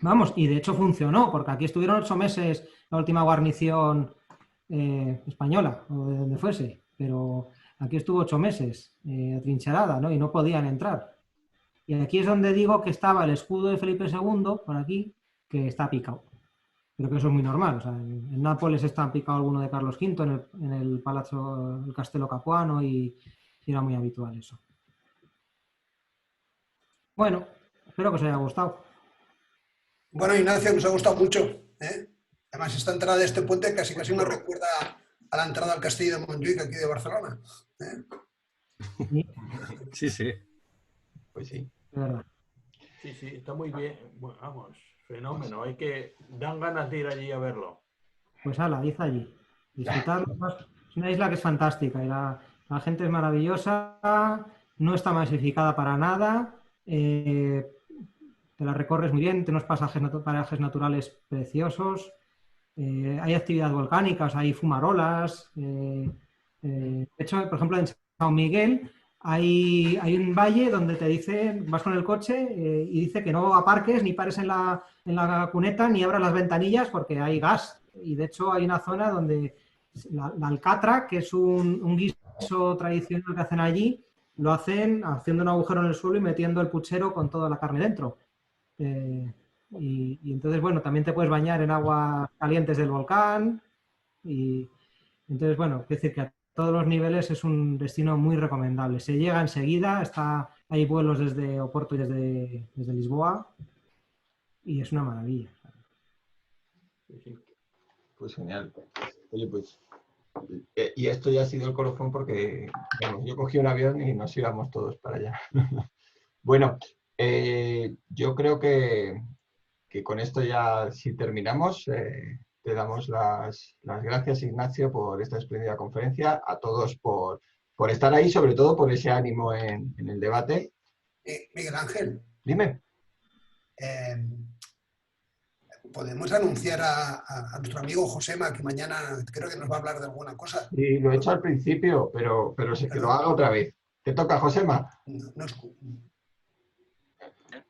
Vamos, y de hecho funcionó, porque aquí estuvieron 8 meses la última guarnición española, o de donde fuese, pero aquí estuvo 8 meses atrincherada, ¿no? Y no podían entrar. Y aquí es donde digo que estaba el escudo de Felipe II, por aquí, que está picado. Pero que eso es muy normal. O sea, en Nápoles está picado alguno de Carlos V, en el Palazzo, el Castello Capuano, y era muy habitual eso. Bueno, espero que os haya gustado. Bueno, Ignacio, nos ha gustado mucho, ¿eh? Además, esta entrada de este puente casi nos recuerda a la entrada al castillo de Montjuïc, aquí de Barcelona, ¿eh? Sí, sí. Pues sí. De verdad. Sí, está muy bien. Bueno, vamos, fenómeno. Dan ganas de ir allí a verlo. Pues ala, id allí. Disfrutarlo. Es una isla que es fantástica y la gente es maravillosa, no está masificada para nada, te la recorres muy bien, tienes parajes naturales preciosos, hay actividad volcánica, o sea, hay fumarolas. De hecho, por ejemplo, en San Miguel hay un valle donde te dice, vas con el coche y dice que no aparques ni pares en la cuneta ni abras las ventanillas porque hay gas. Y de hecho hay una zona donde la alcatra, que es un guiso tradicional que hacen allí, lo hacen haciendo un agujero en el suelo y metiendo el puchero con toda la carne dentro. Y entonces, bueno, también te puedes bañar en aguas calientes del volcán. Y entonces, bueno, es decir que a todos los niveles es un destino muy recomendable. Se llega enseguida, hay vuelos desde Oporto y desde Lisboa y es una maravilla. Pues genial. Oye, pues, y esto ya ha sido el colofón porque bueno, yo cogí un avión y nos íbamos todos para allá. Bueno, yo creo que con esto ya si terminamos, te damos las gracias, Ignacio, por esta espléndida conferencia, a todos por estar ahí, sobre todo por ese ánimo en el debate. Miguel Ángel. Dime. Podemos anunciar a nuestro amigo Josema que mañana creo que nos va a hablar de alguna cosa. Sí, lo he hecho al principio, pero que lo haga otra vez. ¿Te toca, Josema?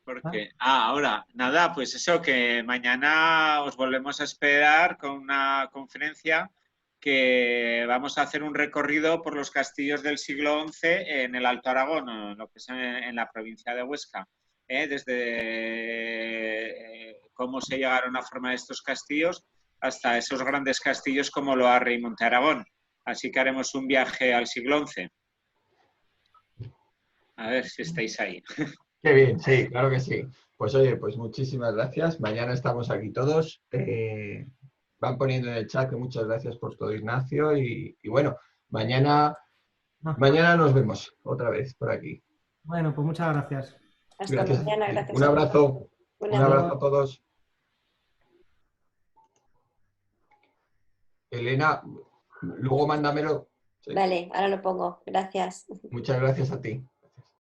Porque, ahora, nada, pues eso, que mañana os volvemos a esperar con una conferencia que vamos a hacer un recorrido por los castillos del siglo XI en el Alto Aragón, lo que es en la provincia de Huesca. Desde cómo se llegaron a formar estos castillos hasta esos grandes castillos como Loarre y Monte Aragón. Así que haremos un viaje al siglo XI. A ver si estáis ahí. Qué bien, sí, claro que sí. Pues oye, pues muchísimas gracias. Mañana estamos aquí todos. Van poniendo en el chat que muchas gracias por todo, Ignacio. Y bueno, mañana nos vemos otra vez por aquí. Bueno, pues muchas gracias. Hasta mañana, gracias. Un abrazo. Un abrazo a todos. Elena, luego mándamelo. Sí. Vale, ahora lo pongo. Gracias. Muchas gracias a ti.